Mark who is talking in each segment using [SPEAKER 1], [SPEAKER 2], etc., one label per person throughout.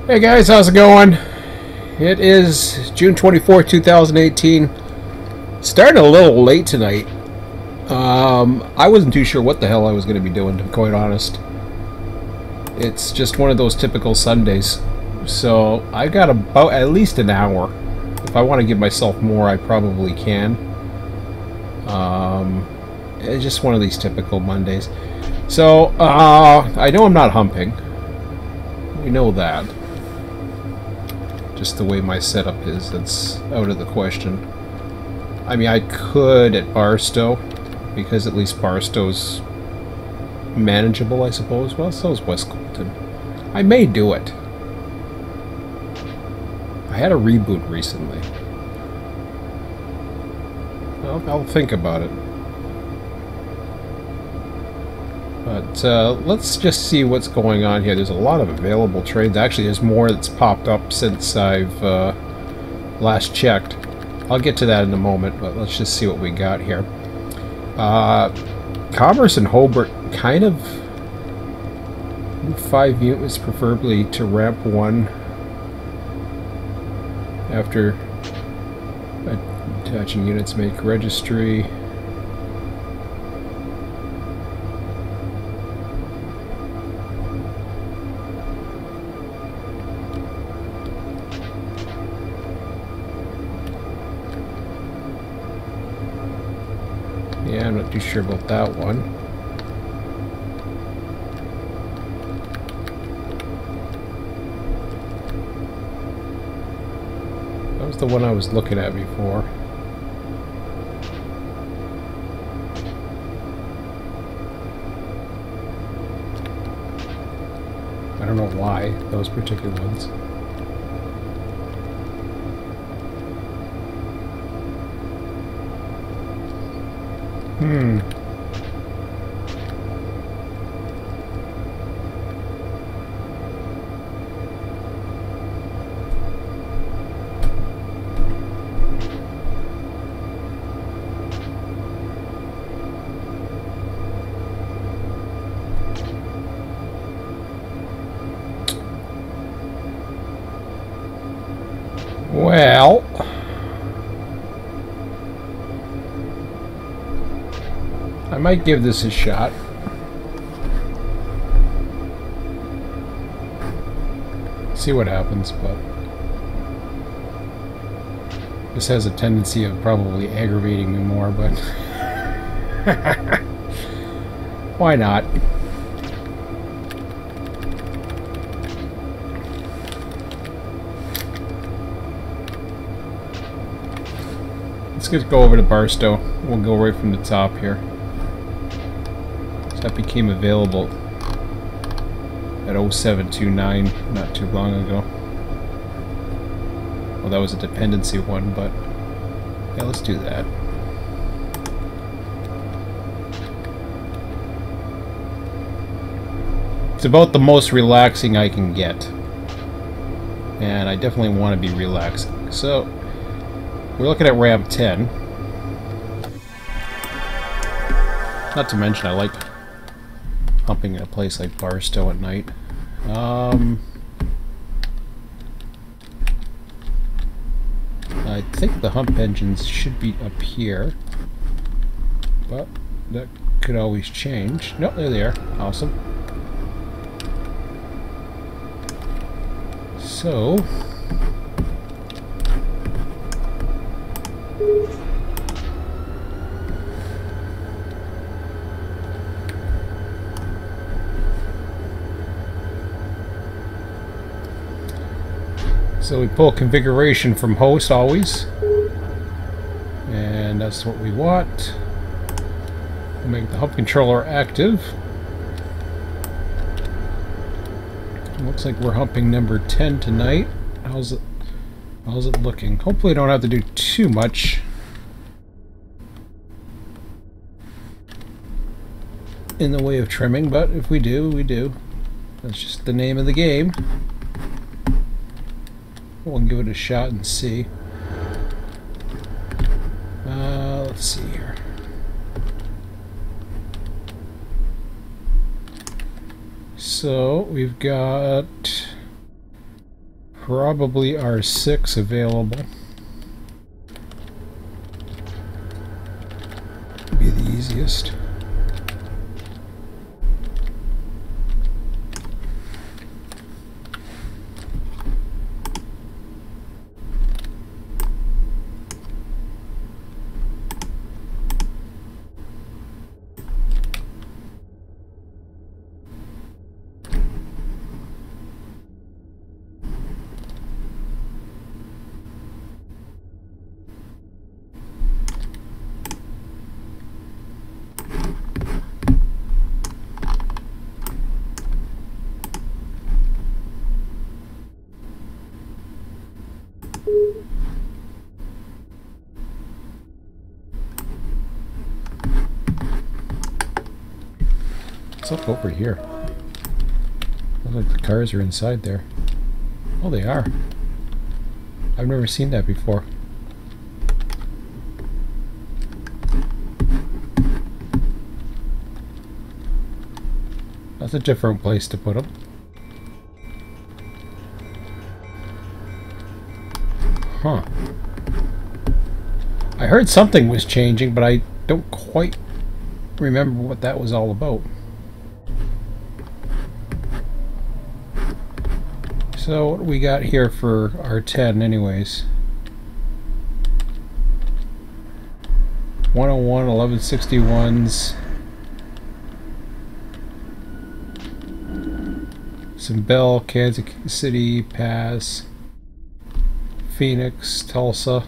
[SPEAKER 1] Hey guys, how's it going? It is June 24th, 2018. Starting a little late tonight. I wasn't too sure what the hell I was going to be doing, to be quite honest. It's just one of those typical Sundays. So I got about at least an hour. If I want to give myself more, I probably can. It's just one of these typical Mondays. So, I know I'm not humping. We know that. Just the way my setup is, that's out of the question. I mean, I could at Barstow, because at least Barstow's manageable, I suppose. Well, so is West Colton. I may do it. I had a reboot recently. I'll think about it. But let's just see what's going on here. There's a lot of available trades. Actually, there's more that's popped up since I've last checked. I'll get to that in a moment, but let's just see what we got here. Commerce and Hobart kind of 5 units, preferably to ramp 1 after attaching units make registry. Yeah, I'm not too sure about that one. That was the one I was looking at before. I don't know why, those particular ones. Well, I might give this a shot. See what happens, but this has a tendency of probably aggravating me more, but why not? Let's just go over to Barstow. We'll go right from the top here. So that became available at 0729 not too long ago. Well, that was a dependency one, but yeah, let's do that. It's about the most relaxing I can get. And I definitely want to be relaxing. So we're looking at ramp 10. Not to mention I like humping in a place like Barstow at night. I think the hump engines should be up here, but that could always change. Nope, there they are. Awesome. So we pull configuration from host always, and that's what we want. We'll make the hump controller active. Looks like we're humping number 10 tonight. How's it looking? Hopefully I don't have to do too much in the way of trimming, but if we do, we do. That's just the name of the game. We'll give it a shot and see. Let's see here. So we've got probably R6 available. Be the easiest. What's up over here? Looks like the cars are inside there. Oh, they are. I've never seen that before. That's a different place to put them. Huh. I heard something was changing, but I don't quite remember what that was all about. So what do we got here for our 10 anyways? 101, 1161s. Some Bell, Kansas City, Pass, Phoenix, Tulsa.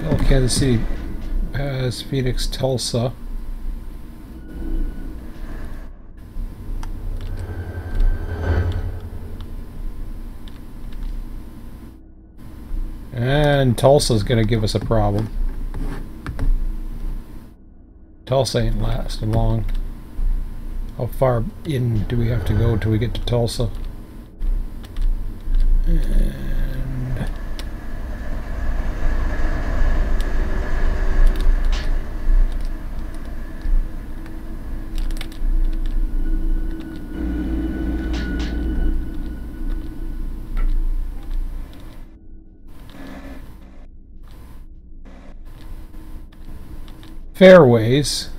[SPEAKER 1] Bell, Kansas City, Pass, Phoenix, Tulsa. And Tulsa's gonna give us a problem. Tulsa ain't lasting long. How far in do we have to go till we get to Tulsa? And fairways.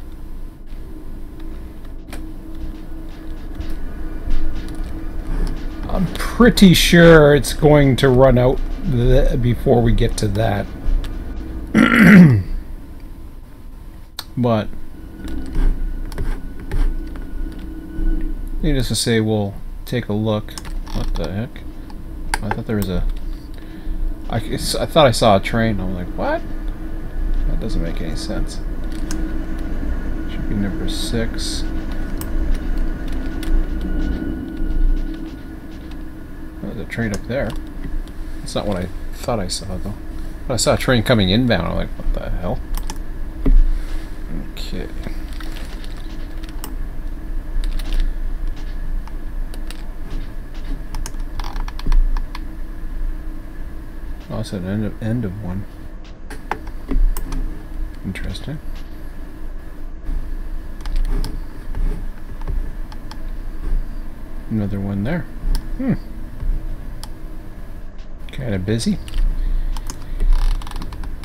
[SPEAKER 1] I'm pretty sure it's going to run out before we get to that. But needless to say, we'll take a look. What the heck? I thought there was a... I thought I saw a train. I'm like, what? That doesn't make any sense. Should be number 6. There's a train up there. That's not what I thought I saw, though. But I saw a train coming inbound. I'm like, what the hell? Okay. Oh, it's an end of one. Interesting. Another one there. Kind of busy.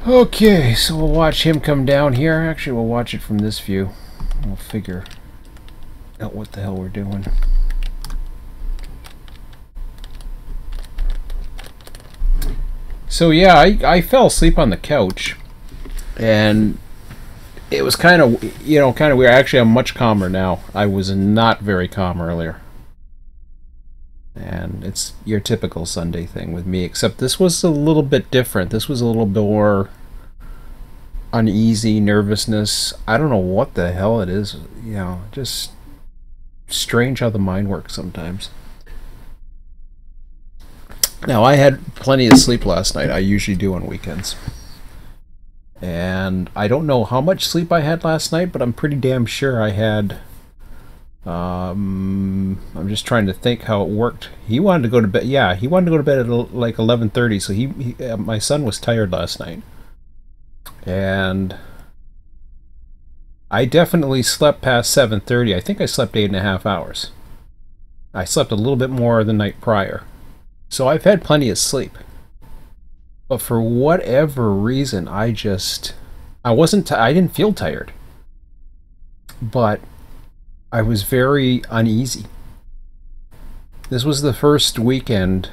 [SPEAKER 1] Okay, so we'll watch him come down here. Actually, we'll watch it from this view. We'll figure out what the hell we're doing. So yeah, I fell asleep on the couch. And it was kind of, kind of weird. Actually, I'm much calmer now. I was not very calm earlier. And it's your typical Sunday thing with me, except this was a little bit different. This was a little bit more uneasy, nervousness. I don't know what the hell it is. Just strange how the mind works sometimes. Now, I had plenty of sleep last night. I usually do on weekends. And I don't know how much sleep I had last night, but I'm pretty damn sure I had... I'm just trying to think how it worked. He wanted to go to bed. Yeah, he wanted to go to bed at like 11:30. So my son was tired last night, and I definitely slept past 7:30. I think I slept 8.5 hours. I slept a little bit more the night prior. So I've had plenty of sleep. But for whatever reason, I didn't feel tired. But I was very uneasy. This was the first weekend,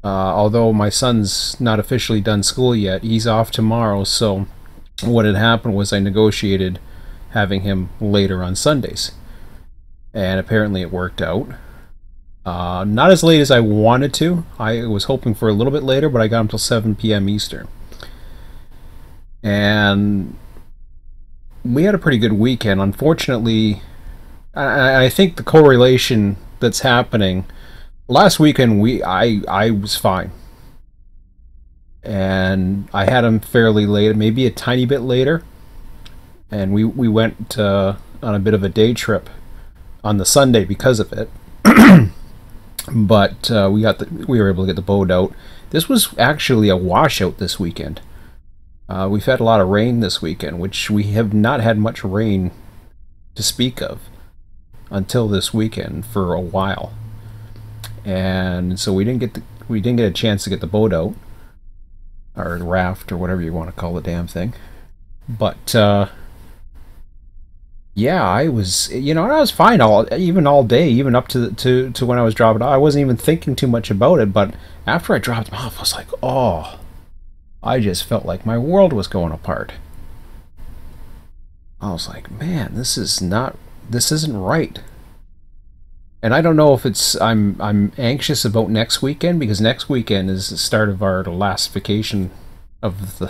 [SPEAKER 1] although my son's not officially done school yet. He's off tomorrow, so what had happened was I negotiated having him later on Sundays. And apparently it worked out. Not as late as I wanted to. I was hoping for a little bit later, but I got him till 7 p.m. Eastern. And we had a pretty good weekend. Unfortunately, I think the correlation that's happening, last weekend I was fine. And I had him fairly late, maybe a tiny bit later. And we went on a bit of a day trip on the Sunday because of it. But we were able to get the boat out. This was actually a washout this weekend. We've had a lot of rain this weekend, which we have not had much rain to speak of until this weekend for a while. And so we didn't get a chance to get the boat out, or raft, or whatever you want to call the damn thing. But yeah, I was, I was fine all day, even up to when I was dropping off. I wasn't even thinking too much about it, but after I dropped him off, I was like, oh, I just felt like my world was going apart. I was like, man, this isn't right. And I don't know if I'm anxious about next weekend, because next weekend is the start of our last vacation of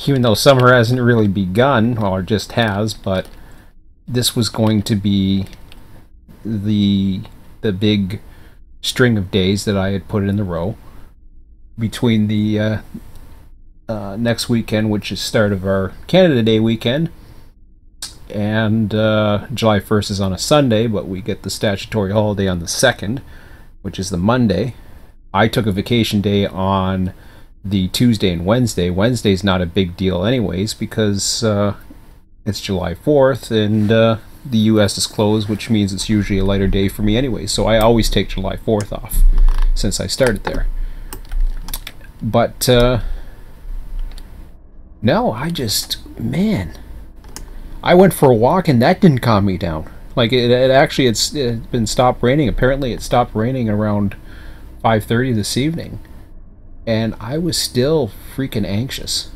[SPEAKER 1] even though summer hasn't really begun, or just has, but this was going to be the big string of days that I had put in a row between the next weekend, which is start of our Canada Day weekend, and July 1st is on a Sunday, but we get the statutory holiday on the 2nd, which is the Monday. I took a vacation day on the Tuesday and Wednesday. Wednesday's not a big deal anyways, because it's July 4th, and the U.S. is closed, which means it's usually a lighter day for me anyway, so I always take July 4th off since I started there. But no, man, I went for a walk and that didn't calm me down. Like, it's been stopped raining. Apparently it stopped raining around 5:30 this evening, and I was still freaking anxious.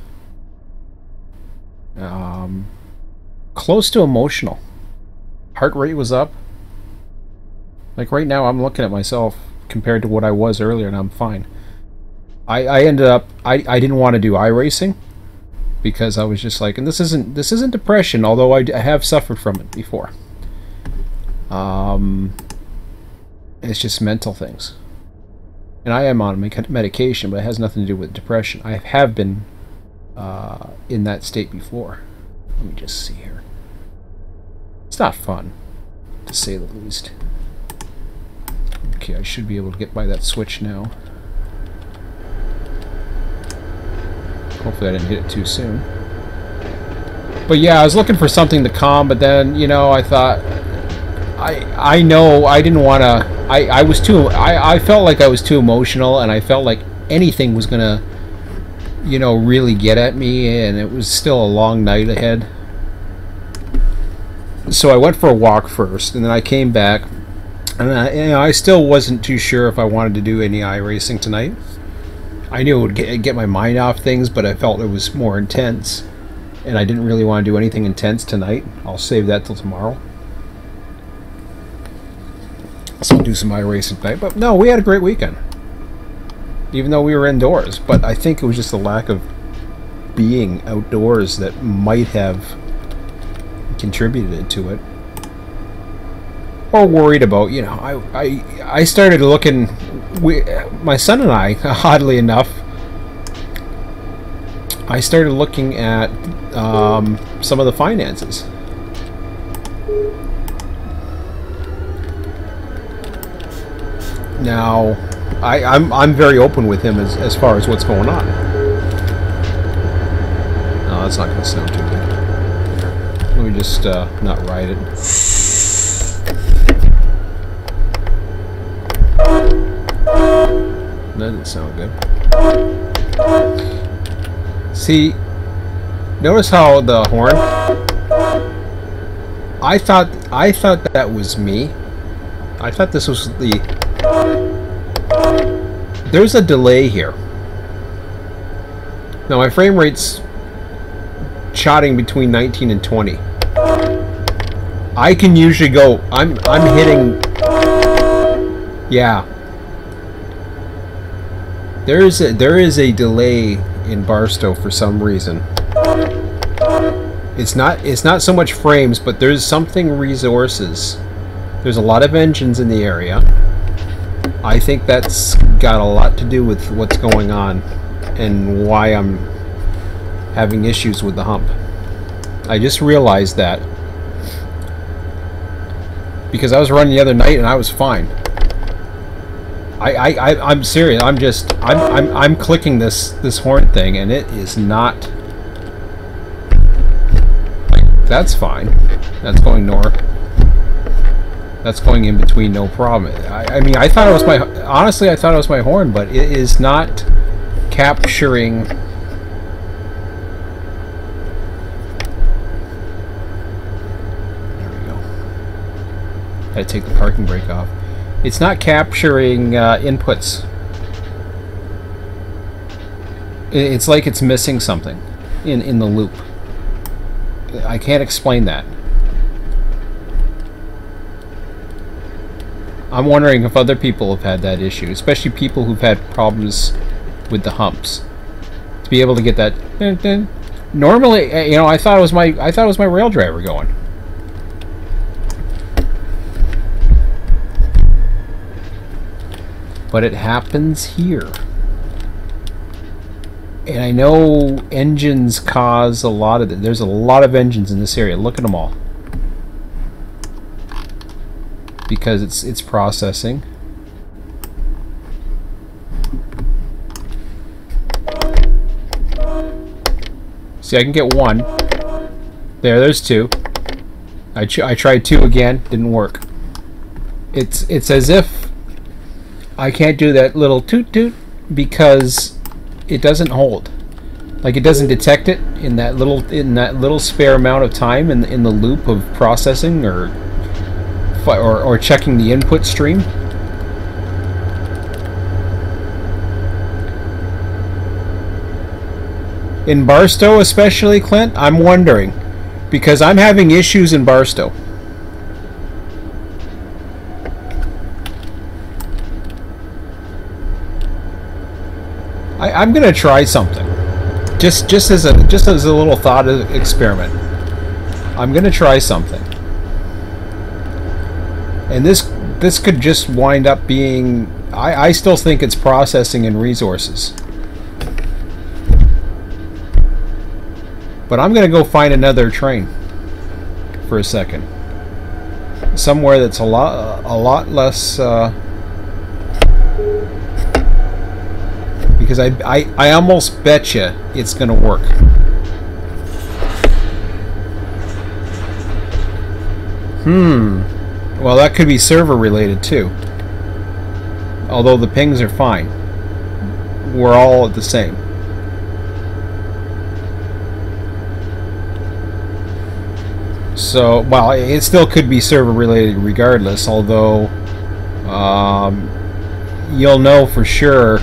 [SPEAKER 1] Close to emotional. Heart rate was up. Like right now I'm looking at myself compared to what I was earlier, and I'm fine. I ended up, I didn't want to do iRacing because I was just like, and this isn't depression, although I have suffered from it before. It's just mental things. And I am on medication, but it has nothing to do with depression. I have been in that state before. Let me just see here. It's not fun, to say the least. Okay, I should be able to get by that switch now. Hopefully I didn't hit it too soon. But yeah, I was looking for something to calm, but then, I thought, I know I didn't want to, I felt like I was too emotional, and I felt like anything was going to, really get at me, and it was still a long night ahead. So I went for a walk first, and then I came back, and I still wasn't too sure if I wanted to do any iRacing tonight. I knew it would get my mind off things, but I felt it was more intense, and I didn't really want to do anything intense tonight. I'll save that till tomorrow. So I'll do some iRacing tonight. But no, we had a great weekend, even though we were indoors. But I think it was just the lack of being outdoors that might have contributed to it, or worried about. I started looking. My son and I, oddly enough, I started looking at some of the finances. Now, I'm very open with him as far as what's going on. No, that's not going to sound too good. Let me just not ride it. That doesn't sound good. See, notice how the horn, I thought that was me. I thought this was the... There's a delay here. Now my frame rate's shotting between 19 and 20. I can usually go, I'm hitting... Yeah. There is a delay in Barstow for some reason. It's not so much frames, but there's something resources. There's a lot of engines in the area. I think that's got a lot to do with what's going on and why I'm having issues with the hump. I just realized that because I was running the other night and I was fine. I'm serious. I'm clicking this horn thing and it is not. That's fine. That's going north. That's going in between, no problem. I mean, I thought it was my... Honestly, I thought it was my horn, but it is not capturing... There we go. Had to take the parking brake off. It's not capturing inputs. It's like it's missing something in the loop. I can't explain that. I'm wondering if other people have had that issue, especially people who've had problems with the humps. To be able to get that dun, dun. Normally, you know, I thought it was my rail driver going. But it happens here. And I know engines cause a lot of it. There's a lot of engines in this area. Look at them all. Because it's processing. See, I can get one. There's two. I tried two again. Didn't work. It's as if I can't do that little toot toot because it doesn't hold. Like it doesn't detect it in that little spare amount of time in the loop of processing or checking the input stream. In Barstow especially, Clint, I'm wondering, because I'm having issues in Barstow. I'm gonna try something, just as a little thought experiment. I'm gonna try something. And this could just wind up being... I still think it's processing and resources. But I'm going to go find another train for a second. Somewhere that's a lot less... because I almost bet you it's going to work. Well, that could be server related too. Although the pings are fine. We're all the same. So, well, it still could be server related regardless, although you'll know for sure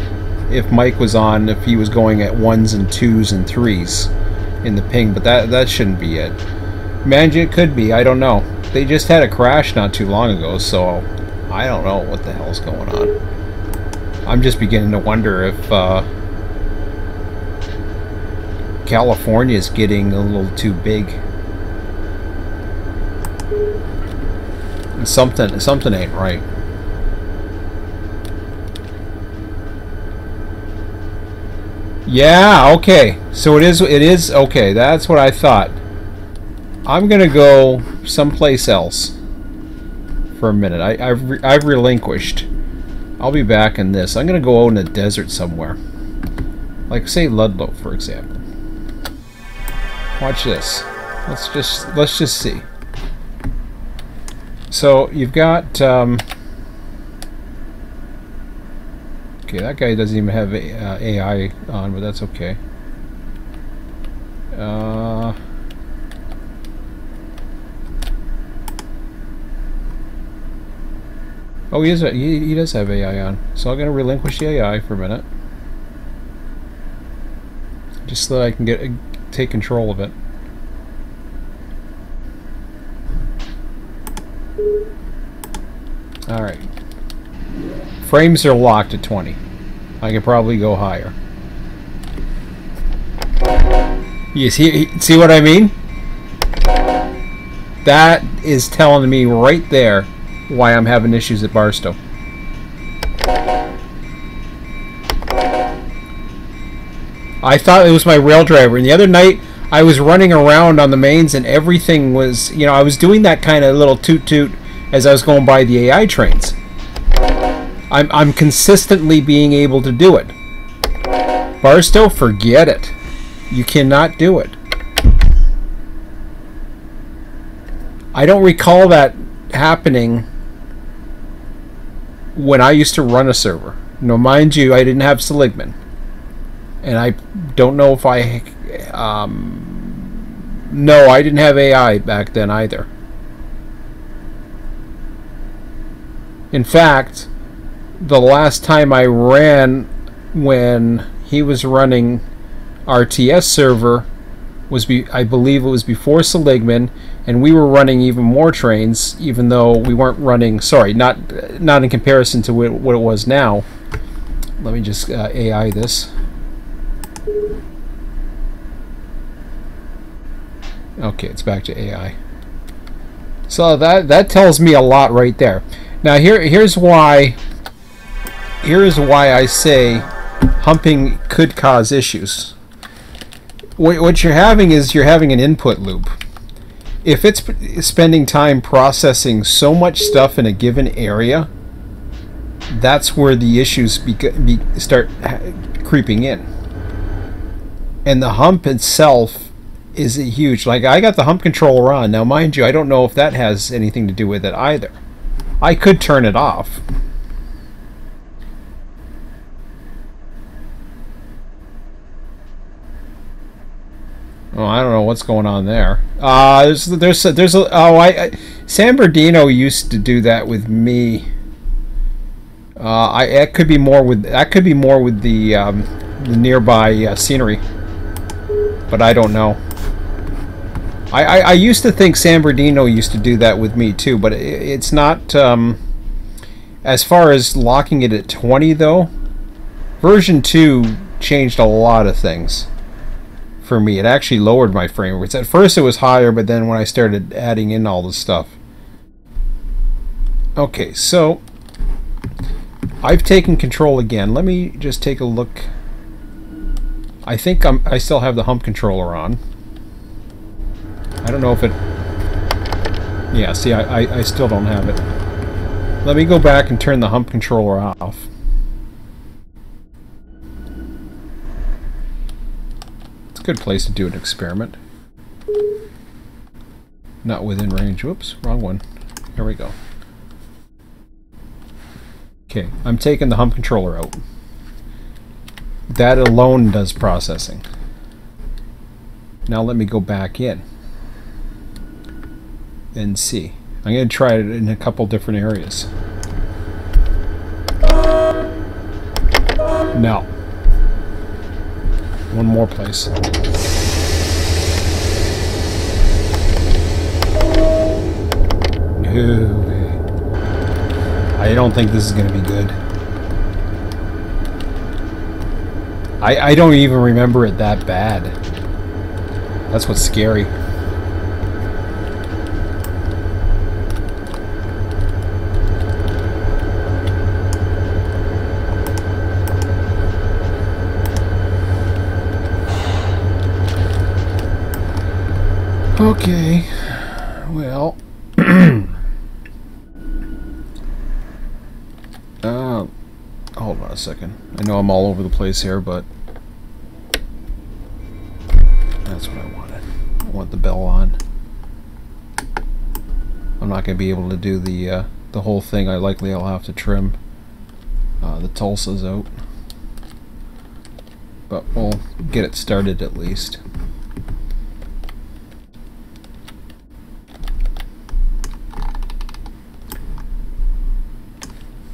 [SPEAKER 1] if Mike was on, if he was going at 1s and 2s and 3s in the ping, but that shouldn't be it. Imagine it could be, I don't know. They just had a crash not too long ago, so I don't know what the hell's going on. I'm just beginning to wonder if California is getting a little too big. Something ain't right. Yeah, okay. So it is okay. That's what I thought. I'm gonna go someplace else for a minute. I've relinquished. I'll be back in this. I'm gonna go out in the desert somewhere, like say Ludlow, for example. Watch this. Let's just see. So you've got okay, that guy doesn't even have AI on, but that's okay. Oh, he does have AI on. So I'm going to relinquish the AI for a minute, just so that I can take control of it. All right. Frames are locked at 20. I can probably go higher. You see what I mean? That is telling me right there why I'm having issues at Barstow. I thought it was my rail driver, and the other night I was running around on the mains and everything was, you know, I was doing that kind of little toot-toot as I was going by the AI trains. I'm consistently being able to do it. Barstow, forget it. You cannot do it. I don't recall that happening when I used to run a server. No, mind you, I didn't have Seligman. And I don't know if I... no, I didn't have AI back then either. In fact, the last time I ran when he was running RTS server was I believe it was before Seligman, and we were running even more trains, even though we weren't running. Sorry, not in comparison to what it was now. Let me just AI this. Okay, it's back to AI. So that tells me a lot right there. Now here's why I say humping could cause issues. What you're having is an input loop. If it's spending time processing so much stuff in a given area, that's where the issues start creeping in. And the hump itself is huge. Like, I got the hump controller on. Now, mind you, I don't know if that has anything to do with it either. I could turn it off. Oh, I don't know what's going on there. San Bernardino used to do that with me. That could be more with the nearby scenery, but I don't know. I used to think San Bernardino used to do that with me too, but it's not. As far as locking it at 20 though, version 2 changed a lot of things. For me, it actually lowered my frame rates. At first it was higher, but then when I started adding in all this stuff. Okay, so I've taken control again. Let me just take a look. I think I still have the hump controller on. I don't know if it... Yeah, see, I still don't have it. Let me go back and turn the hump controller off. Good place to do an experiment. Not within range. Whoops, wrong one. There we go. Okay, I'm taking the hump controller out. That alone does processing. Now let me go back in and see. I'm going to try it in a couple different areas. No. One more place. I don't think this is going to be good. I don't even remember it that bad. That's what's scary. Okay, well, hold on a second. I know I'm all over the place here, but that's what I wanted. want the bell on. I'm not going to be able to do the whole thing. I'll have to trim the Tulsas out. But we'll get it started at least.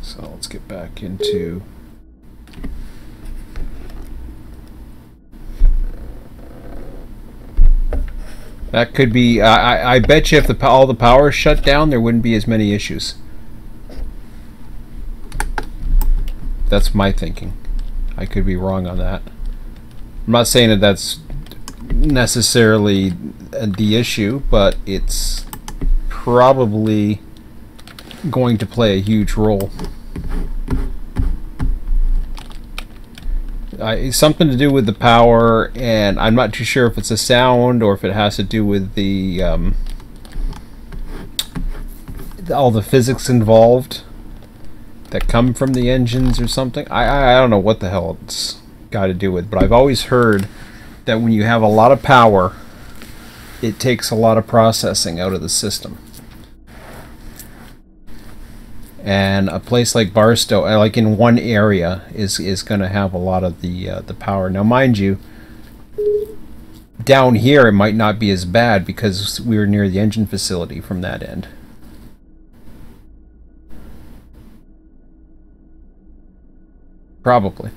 [SPEAKER 1] So let's get back into... That could be... I bet you if all the power is shut down, there wouldn't be as many issues. That's my thinking. I could be wrong on that. I'm not saying that that's necessarily the issue, but it's probably going to play a huge role. Something to do with the power, and I'm not too sure if it's a sound or if it has to do with the all the physics involved that come from the engines or something. I don't know what the hell it's got to do with, but I've always heard that when you have a lot of power, it takes a lot of processing out of the system. And a place like Barstow, like in one area, is going to have a lot of the power. Now, mind you, down here it might not be as bad because we were near the engine facility from that end. Probably.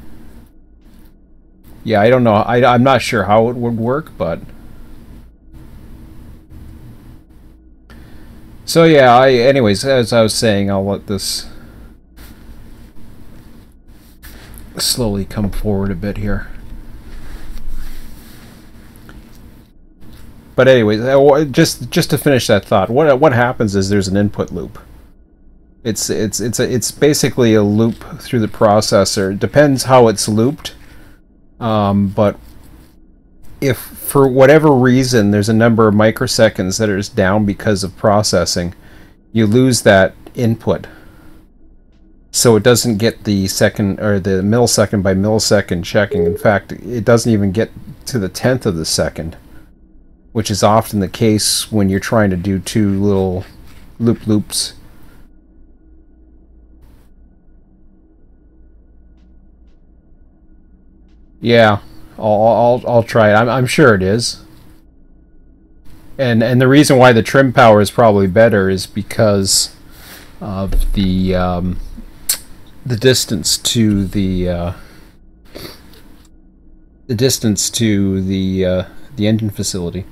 [SPEAKER 1] Yeah, I don't know. I'm not sure how it would work, but... So yeah, anyways, as I was saying, I'll let this slowly come forward a bit here. But anyways, just to finish that thought, what happens is there's an input loop. It's basically a loop through the processor. It depends how it's looped, but if for whatever reason there's a number of microseconds that are down because of processing, you lose that input. So it doesn't get the second or the millisecond by millisecond checking. In fact, it doesn't even get to the 10th of the second, which is often the case when you're trying to do two little loops. Yeah, I'll try it. I'm sure it is. And the reason why the trim power is probably better is because of the distance to the engine facility.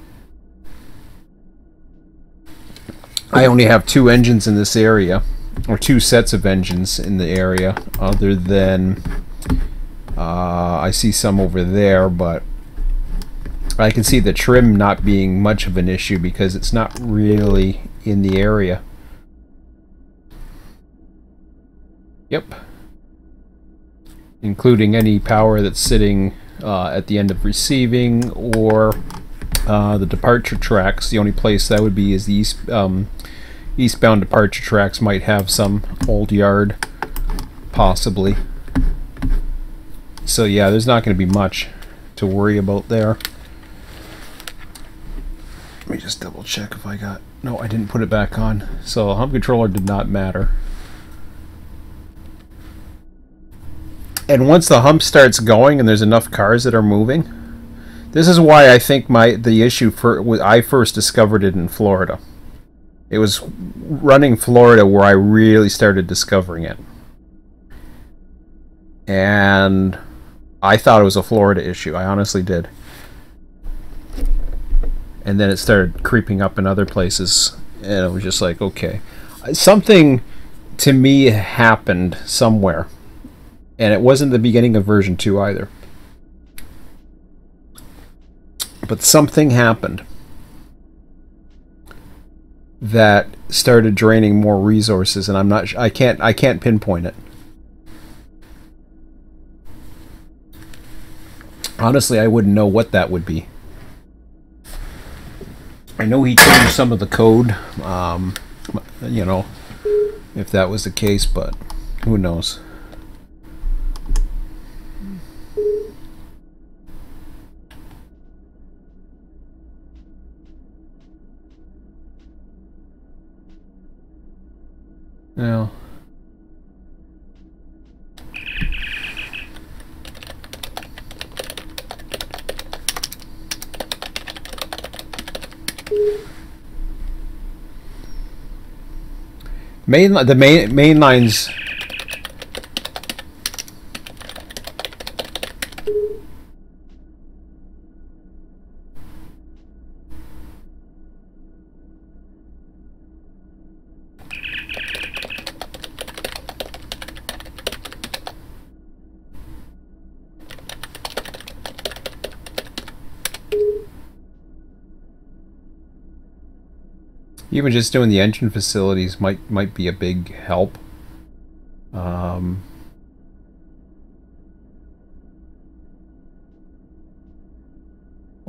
[SPEAKER 1] I only have two engines in this area, or two sets of engines in the area, other than I see some over there, but I can see the trim not being much of an issue because it's not really in the area. Yep. Including any power that's sitting at the end of receiving or the departure tracks. The only place that would be is the eastbound departure tracks might have some old yard, possibly. So yeah, there's not going to be much to worry about there. Let me just double check if I got... No, I didn't put it back on. So hump controller did not matter. And once the hump starts going and there's enough cars that are moving, this is why I think the issue I first discovered it in Florida. It was running Florida where I really started discovering it. And I thought it was a Florida issue. I honestly did. And then it started creeping up in other places, and it was just like, okay. Something, to me, happened somewhere. And it wasn't the beginning of version 2 either. But something happened that started draining more resources, and I can't pinpoint it. Honestly, I wouldn't know what that would be. I know he changed some of the code, you know, if that was the case, but who knows. Now, the main lines. Even just doing the engine facilities might be a big help. We'll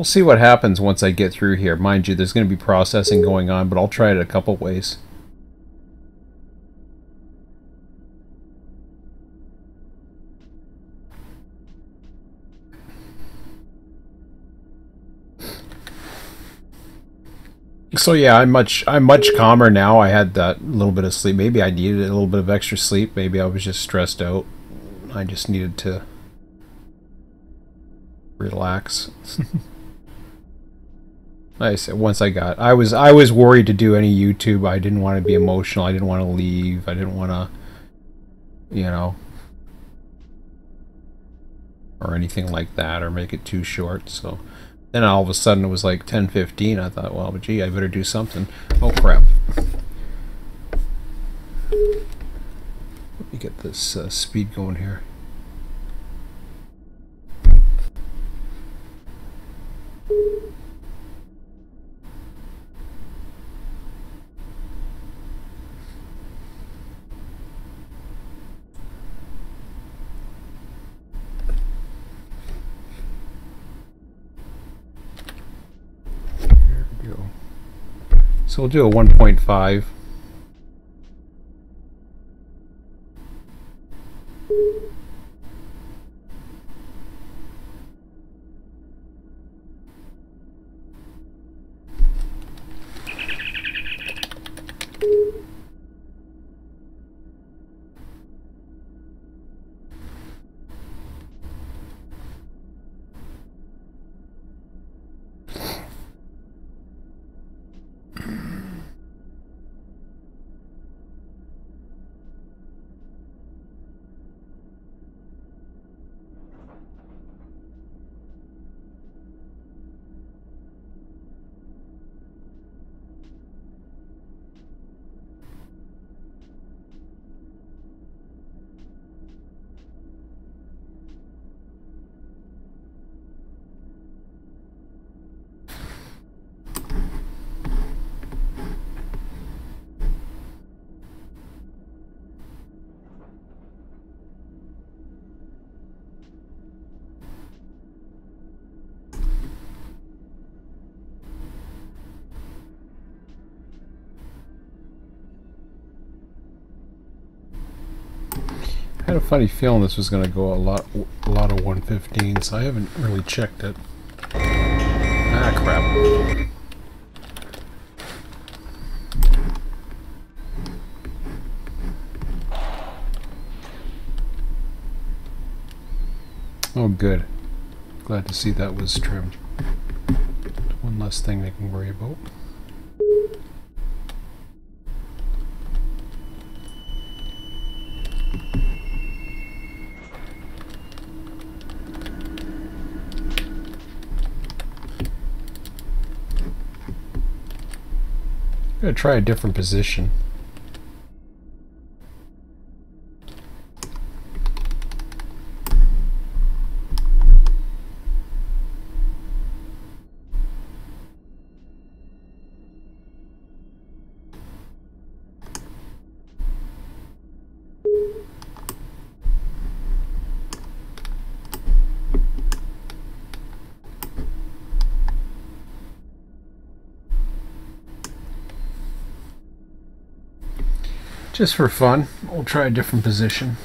[SPEAKER 1] see what happens once I get through here. Mind you, there's going to be processing going on, but I'll try it a couple ways. So yeah, I'm much calmer now. I had that little bit of sleep. Maybe I needed a little bit of extra sleep. Maybe I was just stressed out. I just needed to relax. I said once I was worried to do any YouTube. I didn't want to be emotional. I didn't want to leave. I didn't want to, you know, or anything like that, or make it too short. So then all of a sudden it was like 10:15. I thought, well, but gee, I better do something. Oh crap! Let me get this speed going here. So we'll do a 1.5. I had a funny feeling this was going to go a lot of 115, so I haven't really checked it. Ah, crap. Oh, good. Glad to see that was trimmed. One less thing they can worry about. I'm gonna try a different position. Just for fun, we'll try a different position.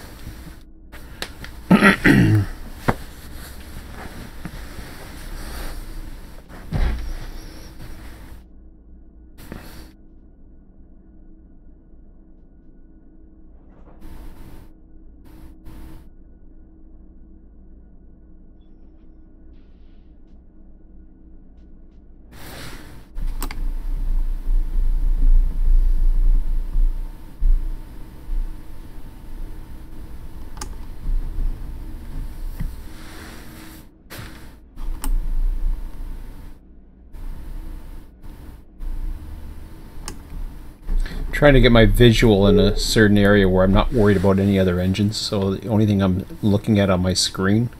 [SPEAKER 1] trying to get my visual in a certain area where I'm not worried about any other engines, so the only thing I'm looking at on my screen,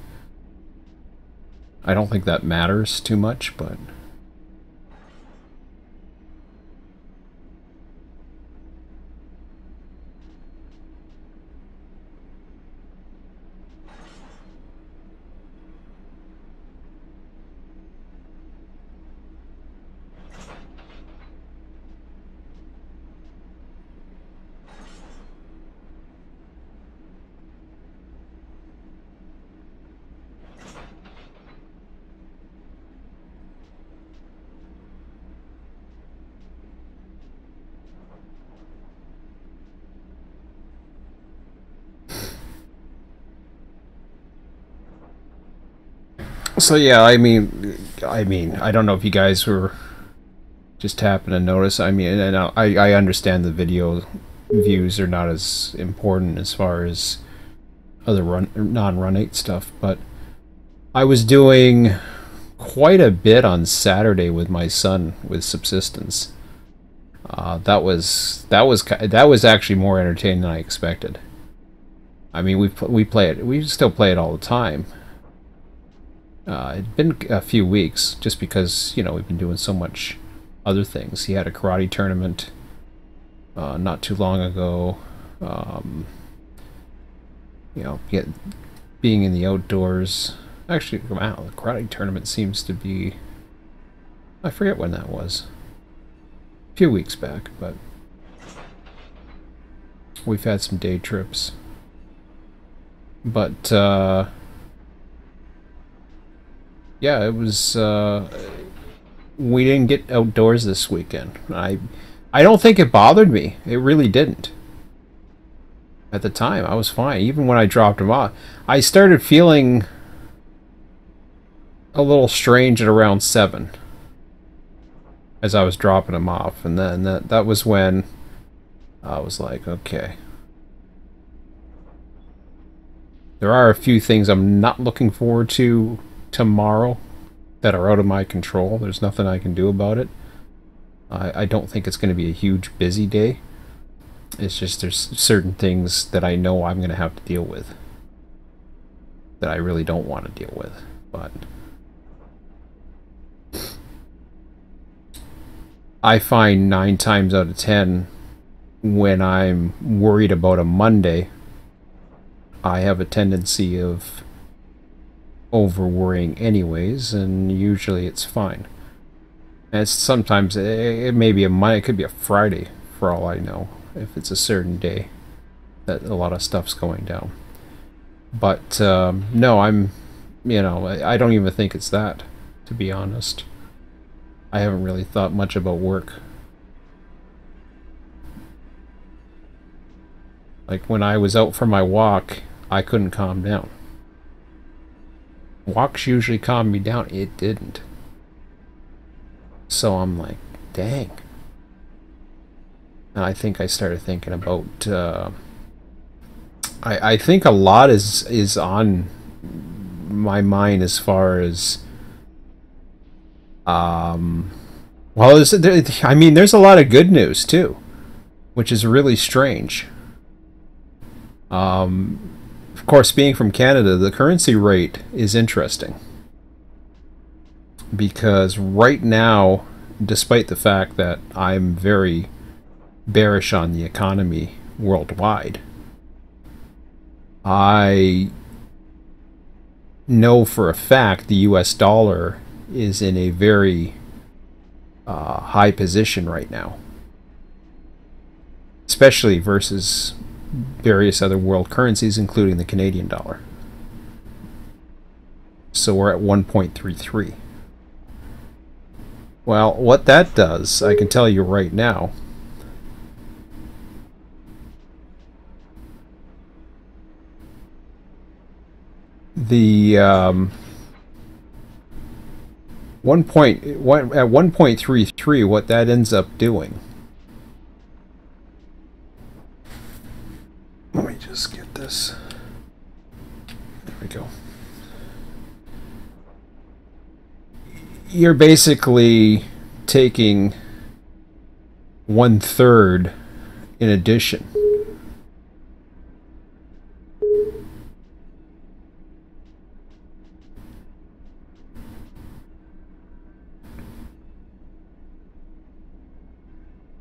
[SPEAKER 1] I don't think that matters too much, but... So yeah, I mean, I don't know if you guys were just happen to notice. I mean, and I understand the video views are not as important as far as other non-run 8 stuff, but I was doing quite a bit on Saturday with my son with subsistence. That was actually more entertaining than I expected. I mean, we still play it all the time. It'd been a few weeks, just because, you know, we've been doing so much other things. He had a karate tournament not too long ago. You know, being in the outdoors. Actually, wow, the karate tournament seems to be... I forget when that was. A few weeks back, but... we've had some day trips. But, yeah, it was, we didn't get outdoors this weekend. I don't think it bothered me. It really didn't. At the time, I was fine. Even when I dropped him off, I started feeling a little strange at around 7 as I was dropping him off. And then that was when I was like, okay. There are a few things I'm not looking forward to tomorrow that are out of my control. There's nothing I can do about it. I don't think it's going to be a huge busy day. It's just there's certain things that I know I'm going to have to deal with that I really don't want to deal with. But I find 9 times out of 10 when I'm worried about a Monday, I have a tendency of over worrying anyways, and usually it's fine. And it's sometimes it may be a Monday, it could be a Friday for all I know, if it's a certain day that a lot of stuff's going down. But no, I don't even think it's that, to be honest. I haven't really thought much about work. Like when I was out for my walk, I couldn't calm down. Walks usually calm me down. It didn't. So I'm like, dang. And I think I started thinking about... I think a lot is on my mind as far as... well, I mean, there's a lot of good news, too. Which is really strange. Of course, being from Canada, the currency rate is interesting. Because right now, despite the fact that I'm very bearish on the economy worldwide, I know for a fact the US dollar is in a very high position right now. Especially versus various other world currencies, including the Canadian dollar. So we're at 1.33. Well, what that does, I can tell you right now. The at 1.33, what that ends up doing. Let me just get this. There we go. You're basically taking 1/3 in addition.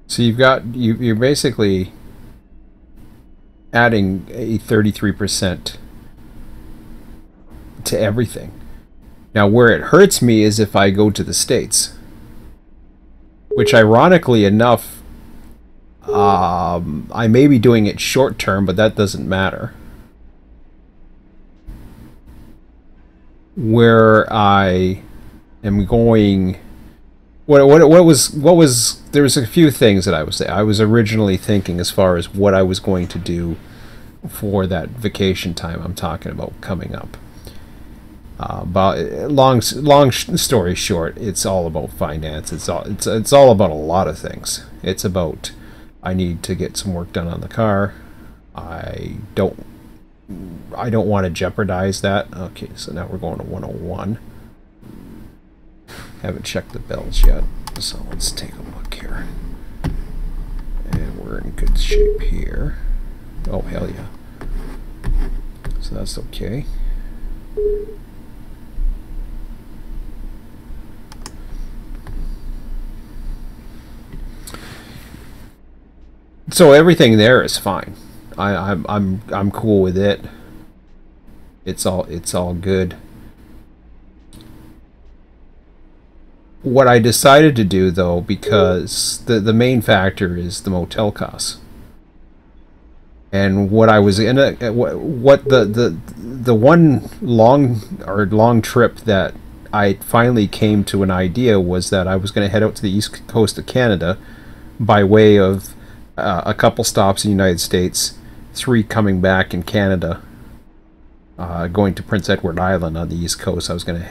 [SPEAKER 1] So you're basically adding a 33% to everything. Now, where it hurts me is if I go to the States, which ironically enough, I may be doing it short term, but that doesn't matter. Where I am going, what was there was a few things that I was originally thinking as far as what I was going to do for that vacation time I'm talking about coming up. But long story short, it's all about finance. It's all about a lot of things. It's about, I need to get some work done on the car. I don't want to jeopardize that. Okay, so now we're going to 101. Haven't checked the bells yet, so let's take a look here. And we're in good shape here. Oh, hell yeah. So that's okay. So everything there is fine. I'm cool with it. It's all good. What I decided to do, though, because the main factor is the motel costs, and what I was in what the one long trip that I finally came to an idea was that I was going to head out to the east coast of Canada by way of a couple stops in the United States, 3 coming back in Canada, going to Prince Edward Island on the east coast. I was going to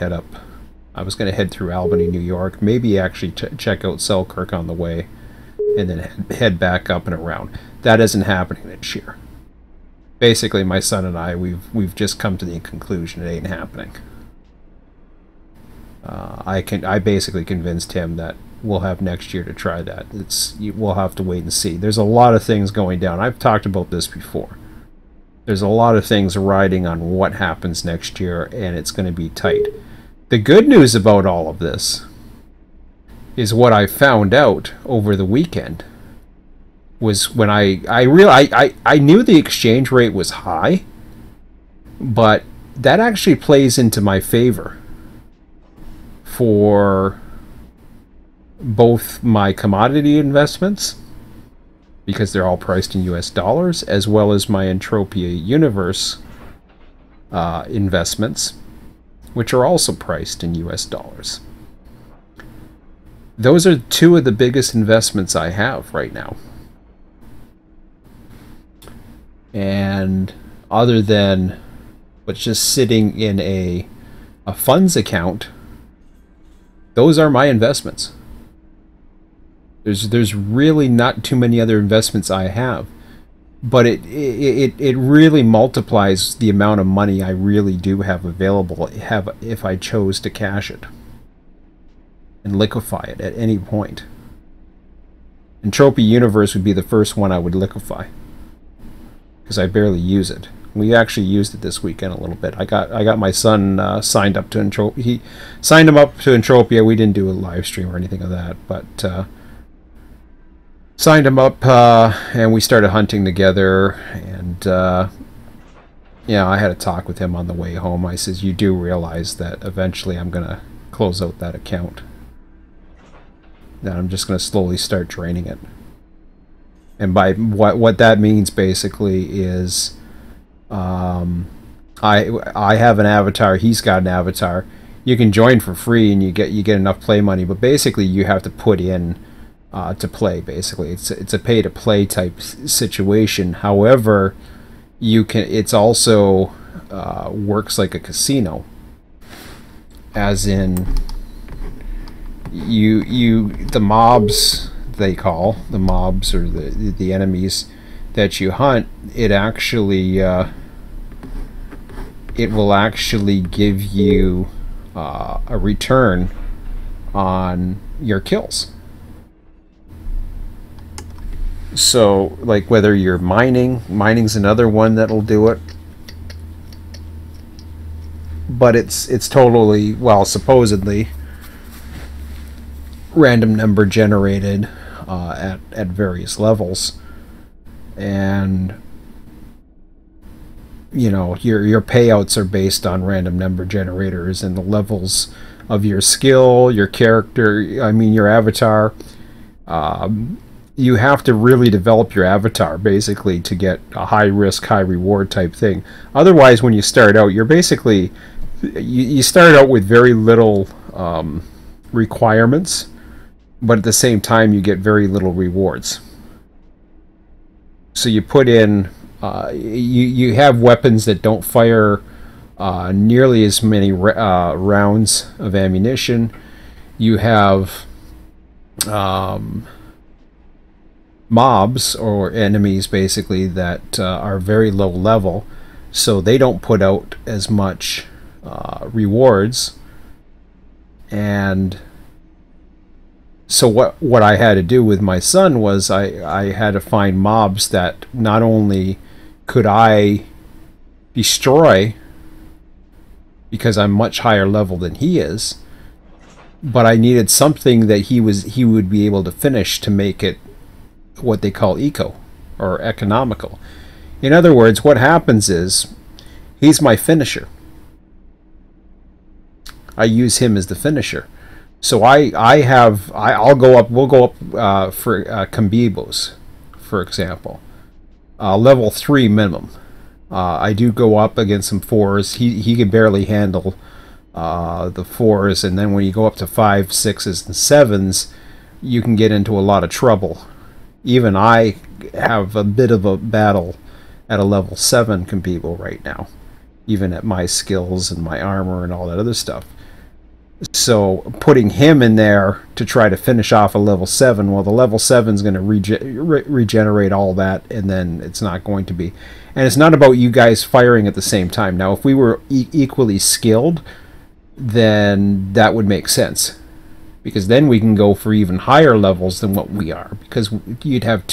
[SPEAKER 1] head through Albany, New York, maybe actually check out Selkirk on the way, and then head back up and around. That isn't happening this year. Basically, my son and I, we've just come to the conclusion it ain't happening. I basically convinced him that we'll have next year to try that. We'll have to wait and see. There's a lot of things going down. I've talked about this before. There's a lot of things riding on what happens next year, and it's going to be tight. The good news about all of this is what I found out over the weekend was when I knew the exchange rate was high, but that actually plays into my favor for both my commodity investments, because they're all priced in US dollars, as well as my Entropia Universe investments, which are also priced in US dollars. Those are 2 of the biggest investments I have right now. And other than what's just sitting in a funds account, those are my investments. There's really not too many other investments I have, but it really multiplies the amount of money I really do have available if I chose to cash it and liquefy it at any point. Entropia Universe would be the first one I would liquefy, because I barely use it. We actually used it this weekend a little bit. I got my son signed up to Entropia. He signed him up to Entropia. We didn't do a live stream or anything of that, but signed him up, and we started hunting together. And yeah, I had a talk with him on the way home. I says, "You do realize that eventually I'm gonna close out that account. That I'm just gonna slowly start draining it." And by what that means basically is, I have an avatar. He's got an avatar. You can join for free, and you get enough play money. But basically, you have to put in to play. Basically, it's a pay to play type situation. However, it's also works like a casino, as in the mobs, they call the mobs, or the enemies that you hunt, it will actually give you a return on your kills. So, like, whether you're mining's another one that'll do it. But it's totally, well, supposedly random number generated at various levels, and you know, your payouts are based on random number generators and the levels of your skill, your character, I mean your avatar. You have to really develop your avatar basically to get a high risk, high reward type thing. Otherwise, when you start out, you're basically, you start out with very little requirements, but at the same time you get very little rewards. So you put in, you have weapons that don't fire nearly as many rounds of ammunition. You have mobs or enemies basically that are very low level, so they don't put out as much rewards. And so what I had to do with my son was I had to find mobs that not only could I destroy because I'm much higher level than he is, but I needed something that he would be able to finish to make it what they call eco or economical. In other words, what happens is he's my finisher. I use him as the finisher. So I'll go up, we'll go up for Combibos, for example, level 3 minimum. I do go up against some 4s. He can barely handle the 4s, and then when you go up to 5s, 6s, and 7s, you can get into a lot of trouble. Even I have a bit of a battle at a level 7 Combibo right now, even at my skills and my armor and all that other stuff. So putting him in there to try to finish off a level 7, well, the level 7 is going to regenerate all that, and then it's not going to be. And it's not about you guys firing at the same time. Now, if we were equally skilled, then that would make sense, because then we can go for even higher levels than what we are, because you'd have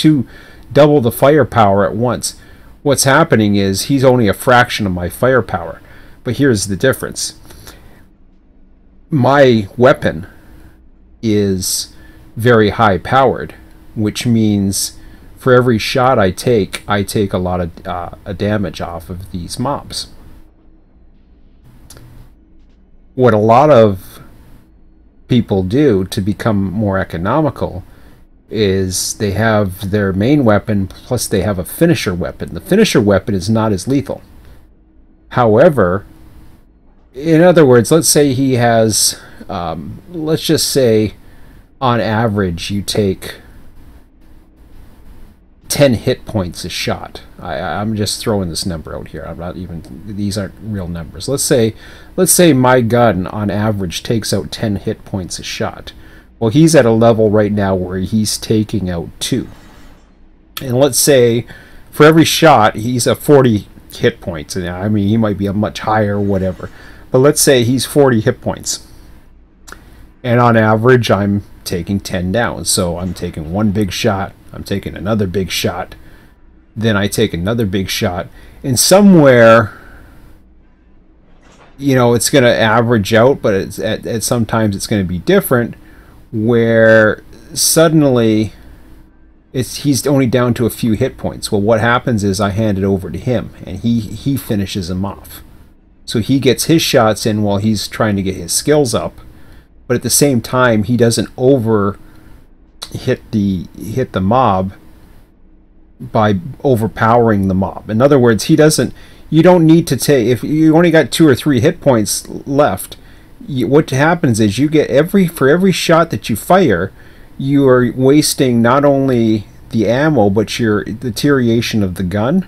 [SPEAKER 1] double the firepower at once. What's happening is he's only a fraction of my firepower, but here's the difference. My weapon is very high powered, which means for every shot I take a lot of damage off of these mobs. What a lot of people do to become more economical is they have their main weapon plus they have a finisher weapon. The finisher weapon is not as lethal. However, in other words, let's say he has, let's just say on average you take 10 hit points a shot. I'm just throwing this number out here. I'm not even, these aren't real numbers. Let's say my gun on average takes out 10 hit points a shot. Well, he's at a level right now where he's taking out 2. And let's say for every shot he's at 40 hit points. And I mean, he might be a much higher, whatever. But let's say he's 40 hit points. And on average, I'm taking 10 down. So I'm taking one big shot. I'm taking another big shot. Then I take another big shot. And somewhere, you know, it's going to average out, but it's sometimes it's going to be different, where suddenly he's only down to a few hit points. Well, what happens is I hand it over to him, and he finishes him off. So he gets his shots in while he's trying to get his skills up, but at the same time he doesn't hit the mob by overpowering the mob. In other words, you don't need to take, if you only got 2 or 3 hit points left, what happens is you get for every shot that you fire, you are wasting not only the ammo but your deterioration of the gun.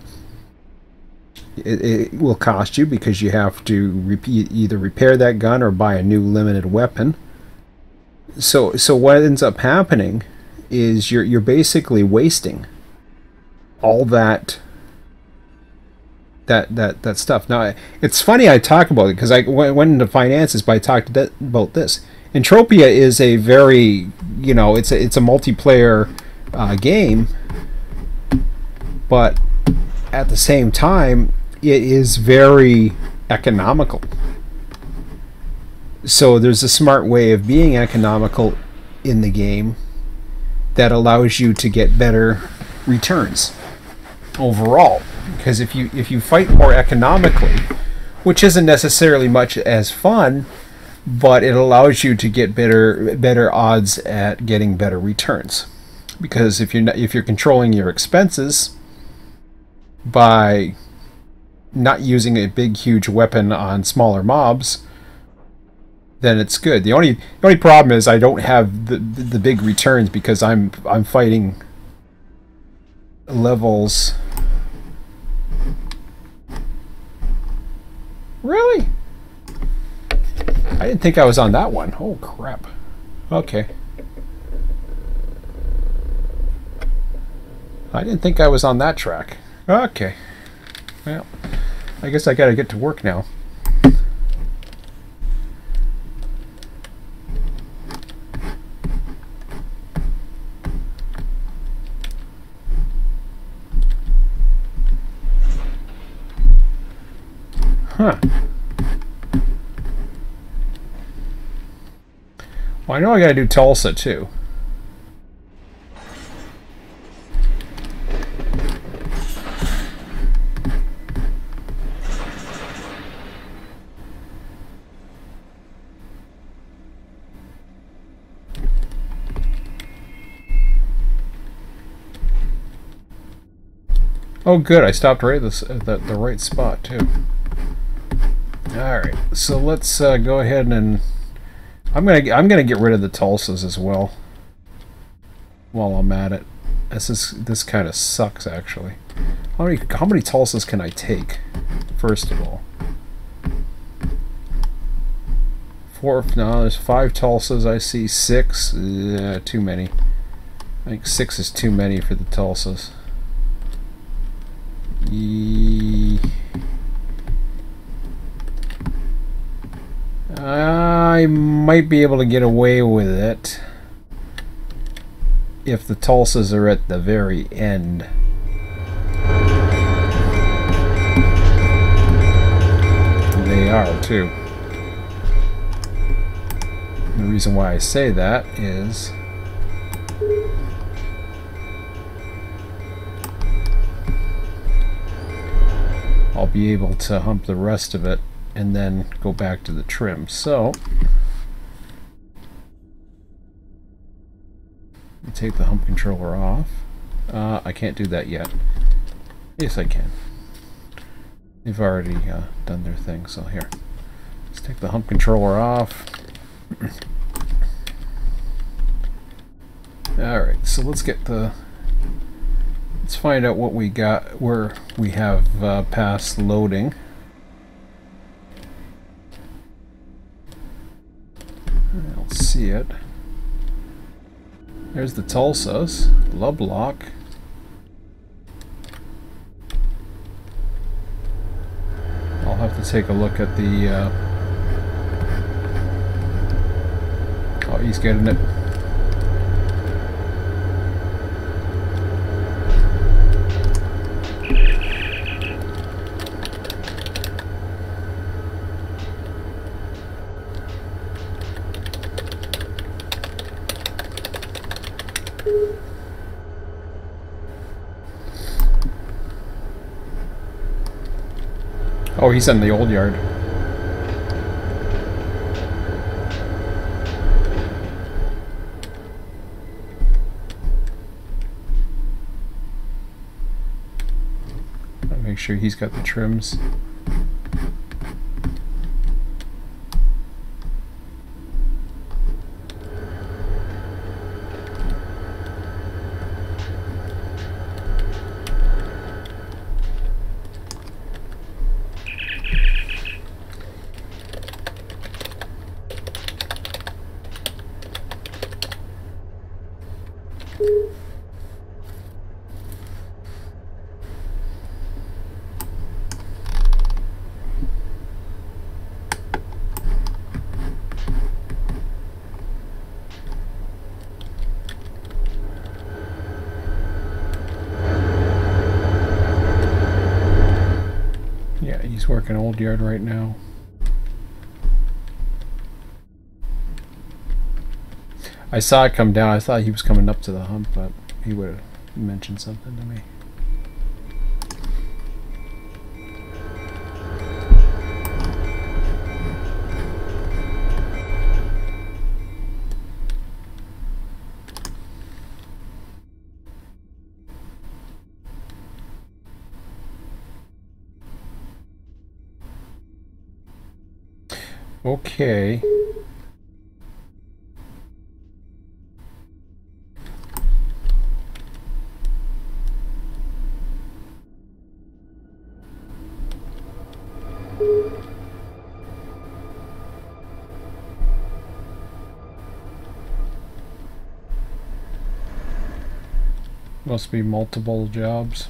[SPEAKER 1] It will cost you because you have to either repair that gun or buy a new limited weapon. So what ends up happening is you're basically wasting all that stuff. Now, it's funny I talk about it because I went into finances, but I talked about this. Entropia is a very, you know, it's a multiplayer game, but at the same time, it is very economical. So there's a smart way of being economical in the game that allows you to get better returns overall. Because if you fight more economically, which isn't necessarily much as fun, but it allows you to get better odds at getting better returns. Because if you're controlling your expenses by not using a big huge weapon on smaller mobs, then it's good. The only problem is I don't have the big returns because I'm fighting levels. Really? I didn't think I was on that one. Oh crap. Okay. I didn't think I was on that track. Okay. Well, I guess I gotta get to work now. Huh. Well, I know I gotta do Tulsa too. Oh, good! I stopped right at the right spot too. All right, so let's go ahead and I'm gonna get rid of the Tulsas as well while I'm at it. This kind of sucks actually. How many Tulsas can I take? First of all, 4. No, there's 5 Tulsas. I see 6. Too many. I think 6 is too many for the Tulsas. I might be able to get away with it if the Tulsas are at the very end. They are too. And the reason why I say that is I'll be able to hump the rest of it and then go back to the trim. So take the hump controller off. I can't do that yet. Yes, I can. They've already done their thing. So here, let's take the hump controller off. All right, so let's find out what we got, where we have past loading. I don't see it. There's the Tulsas, Lovelock. I'll have to take a look at the oh, he's getting it. Oh, he's in the old yard. I'll make sure he's got the trims. He's working old yard right now. I saw it come down. I thought he was coming up to the hump, but he would have mentioned something to me. Okay. Must be multiple jobs.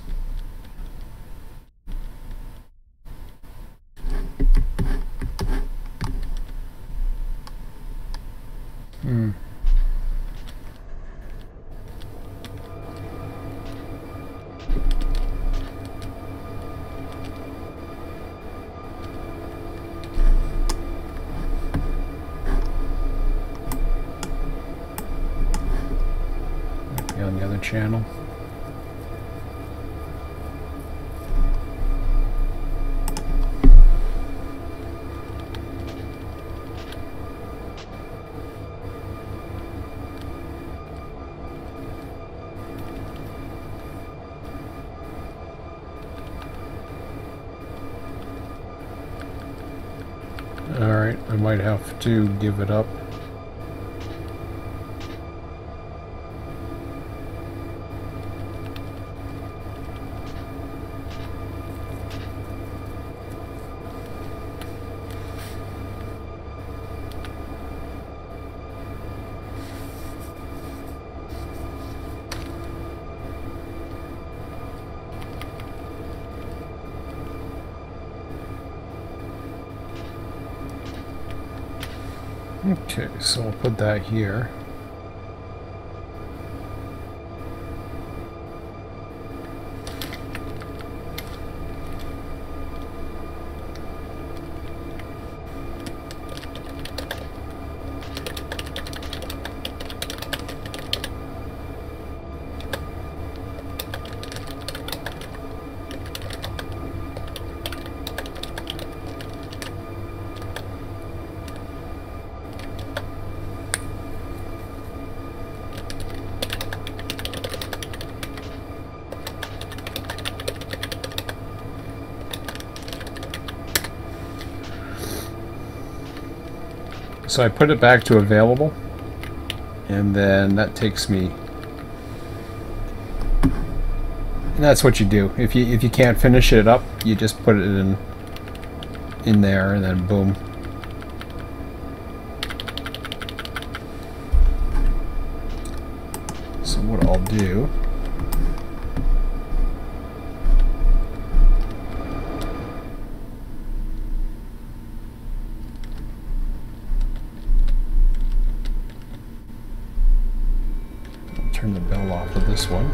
[SPEAKER 1] Might be on the other channel. Alright, I might have to give it up. Okay, so I'll put that here. So I put it back to available, and then that takes me. And that's what you do. If you can't finish it up, you just put it in there, and then boom. So what I'll do. Turn the bell off of this one.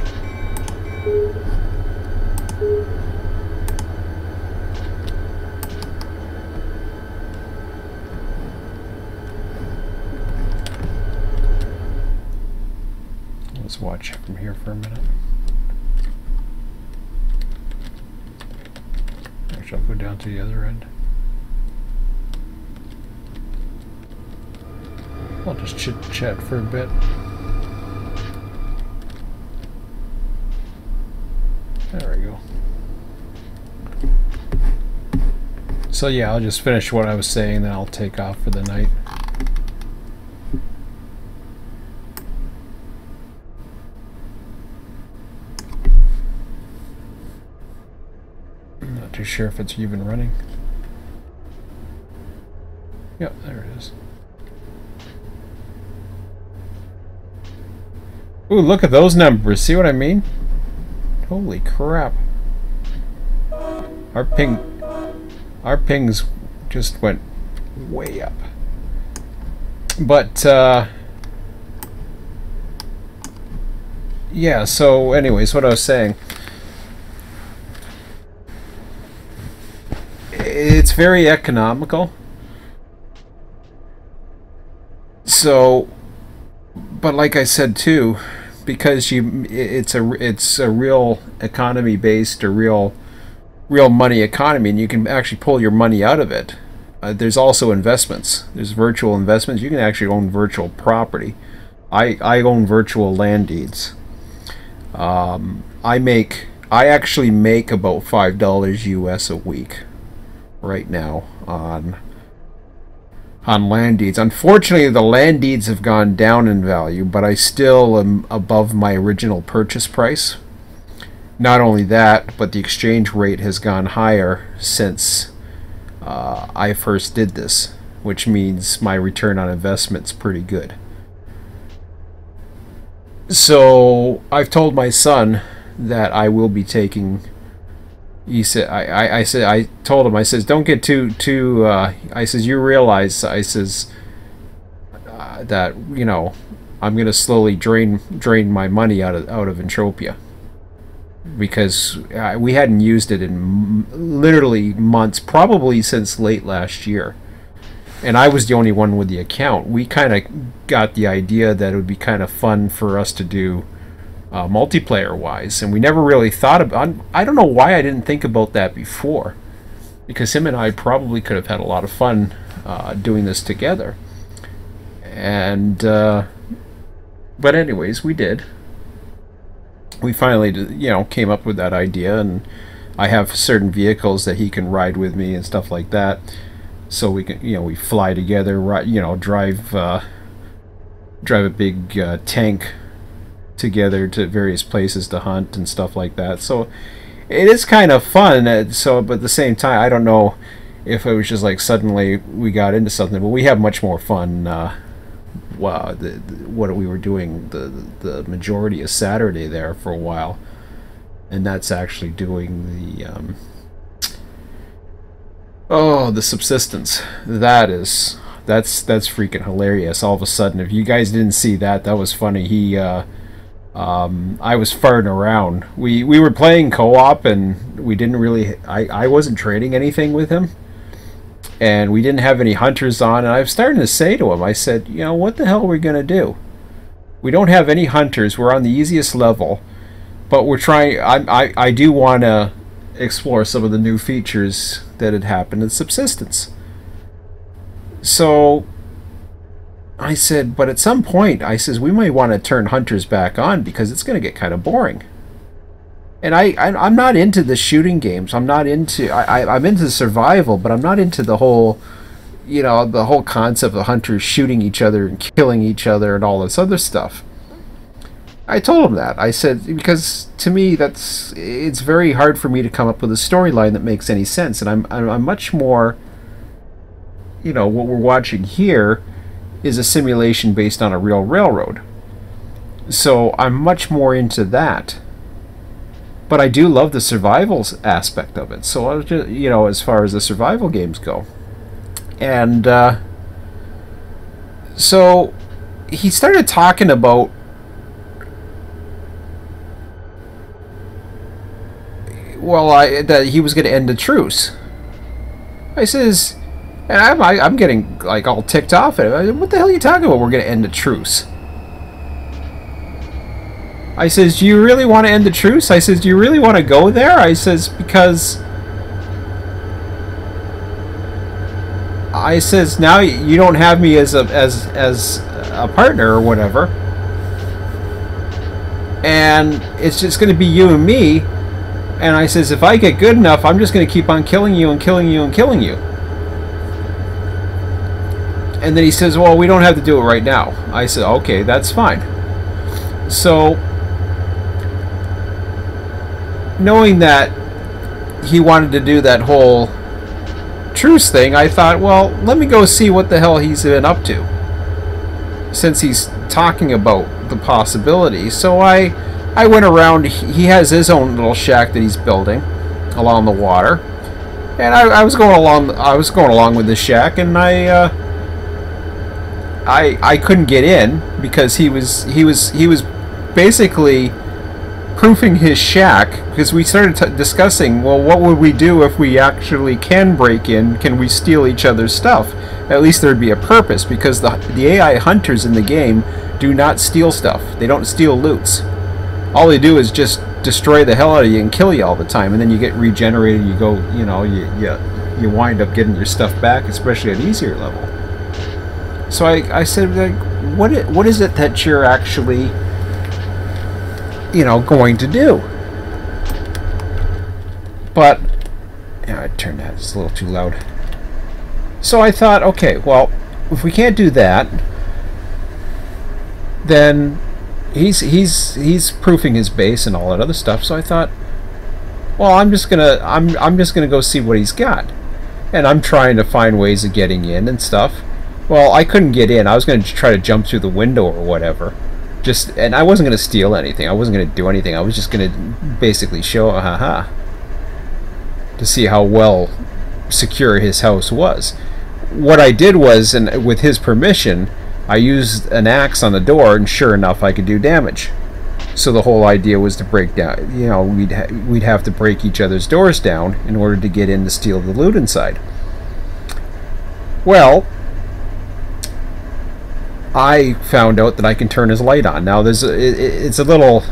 [SPEAKER 1] Let's watch from here for a minute. Actually, I'll go down to the other end. I'll just chit-chat for a bit. There we go. So yeah, I'll just finish what I was saying, then I'll take off for the night. I'm not too sure if it's even running. Yep, there it is. Ooh, look at those numbers. See what I mean? Holy crap. Our pings just went way up. But yeah, so anyways, what I was saying, very economical. So, but like I said too, because it's a real economy based, a real money economy, and you can actually pull your money out of it. There's also investments. There's virtual investments. You can actually own virtual property. I own virtual land deeds. I actually make about $5 US a week right now on land deeds. Unfortunately, the land deeds have gone down in value, but I still am above my original purchase price. Not only that, but the exchange rate has gone higher since I first did this, which means my return on investment's pretty good. So I've told my son that I will be taking. He said, I told him, I says, don't get too. I says, you realize, I says, that, you know, I'm gonna slowly drain my money out of Entropia, because we hadn't used it in literally months, probably since late last year, and I was the only one with the account. We kind of got the idea that it would be kind of fun for us to do multiplayer wise, and we never really thought about. I don't know why I didn't think about that before, because him and I probably could have had a lot of fun doing this together. And but anyways, we did. We finally, you know, came up with that idea, and I have certain vehicles that he can ride with me and stuff like that, so we can, you know, we fly together, you know, drive a big tank together to various places to hunt and stuff like that. So it is kind of fun. So, but at the same time, I don't know if it was just like suddenly we got into something, but we have much more fun. What we were doing the majority of Saturday there for a while, and that's actually doing the subsistence. That's freaking hilarious. All of a sudden, if you guys didn't see that, that was funny. I was farting around. We were playing co-op, and we didn't really. I wasn't trading anything with him, and we didn't have any hunters on. And I was starting to say to him, I said, you know, what the hell are we gonna do? We don't have any hunters. We're on the easiest level, but we're trying. I do want to explore some of the new features that had happened in subsistence. So I said, but at some point, I says, we might want to turn hunters back on, because it's going to get kind of boring. And I'm not into the shooting games. I'm not into. I'm into survival, but I'm not into the whole, you know, the whole concept of hunters shooting each other and killing each other and all this other stuff. I told him that. I said, because to me, it's very hard for me to come up with a storyline that makes any sense, and I'm much more. You know, what we're watching here is a simulation based on a real railroad. So I'm much more into that. But I do love the survival aspect of it. So I was just, you know, as far as the survival games go. And so he started talking about that he was going to end the truce. I says, and I'm getting like all ticked off at it. What the hell are you talking about? We're going to end the truce. I says, do you really want to end the truce? I says, do you really want to go there? I says, because I says, now you don't have me as a partner or whatever, and it's just going to be you and me. And I says, if I get good enough, I'm just going to keep on killing you and killing you and killing you. And then he says, well, we don't have to do it right now. I said, okay, that's fine. So, knowing that he wanted to do that whole truce thing, I thought, well, let me go see what the hell he's been up to, since he's talking about the possibility. So I went around. He has his own little shack that he's building along the water, and I was going along with this shack, and I couldn't get in because he was basically proofing his shack, because we started discussing, well, what would we do if we actually can break in? Can we steal each other's stuff? At least there'd be a purpose, because the AI hunters in the game do not steal stuff. They don't steal loots. All they do is just destroy the hell out of you and kill you all the time, and then you get regenerated. You go, you know, you wind up getting your stuff back, especially at easier level. So I said, like, what is it that you're actually, you know, going to do? But yeah, I turned that, it's a little too loud. So I thought, okay, well, if we can't do that, then he's proofing his base and all that other stuff. So I thought, well, I'm just gonna go see what he's got, and I'm trying to find ways of getting in and stuff. Well, I couldn't get in. I was going to try to jump through the window or whatever. And I wasn't going to steal anything. I wasn't going to do anything. I was just going to basically show, haha, to see how well secure his house was. What I did was, and with his permission, I used an axe on the door, and sure enough, I could do damage. So the whole idea was to break down. You know, we'd have to break each other's doors down in order to get in to steal the loot inside. Well, I found out that I can turn his light on. Now it's a little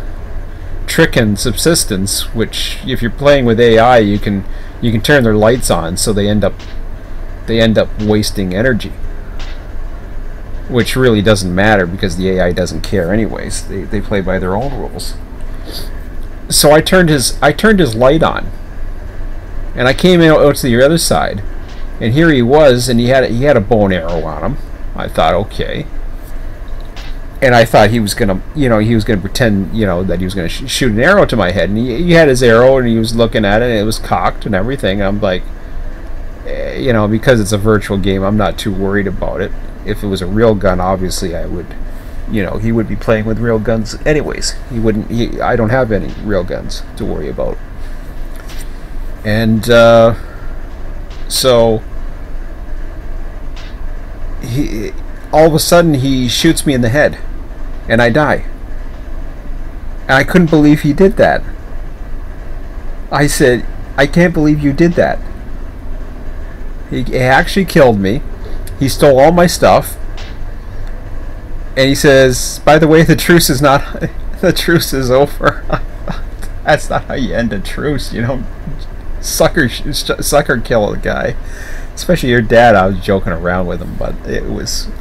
[SPEAKER 1] trick in Subsistence, which if you're playing with AI, you can turn their lights on, so they end up wasting energy, which really doesn't matter because the AI doesn't care anyways. They play by their own rules. So I turned his light on, and I came out to the other side, and here he was, and he had a bow and arrow on him. I thought, okay. And I thought he was gonna pretend, you know, that he was gonna shoot an arrow to my head. And he had his arrow, and he was looking at it, and it was cocked and everything. I'm like, you know, because it's a virtual game, I'm not too worried about it. If it was a real gun, obviously I would, you know, he would be playing with real guns anyways. I don't have any real guns to worry about. And so all of a sudden he shoots me in the head, and I die. And I couldn't believe he did that. I said, I can't believe you did that. He actually killed me. He stole all my stuff. And he says, by the way, the truce is over. That's not how you end a truce, you know. Sucker kill a guy. Especially your dad. I was joking around with him, but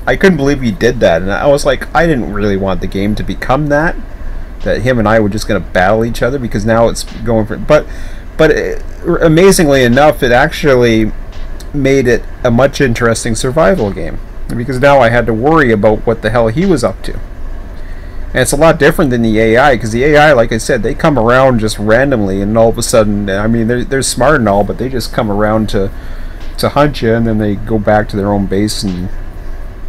[SPEAKER 1] I couldn't believe he did that. And I was like, I didn't really want the game to become that him and I were just going to battle each other, because now it's going for, but amazingly enough, it actually made it a much interesting survival game, because now I had to worry about what the hell he was up to. And it's a lot different than the AI, because the AI, like I said, they come around just randomly, and all of a sudden, I mean, they're smart and all, but they just come around to hunt you, and then they go back to their own base and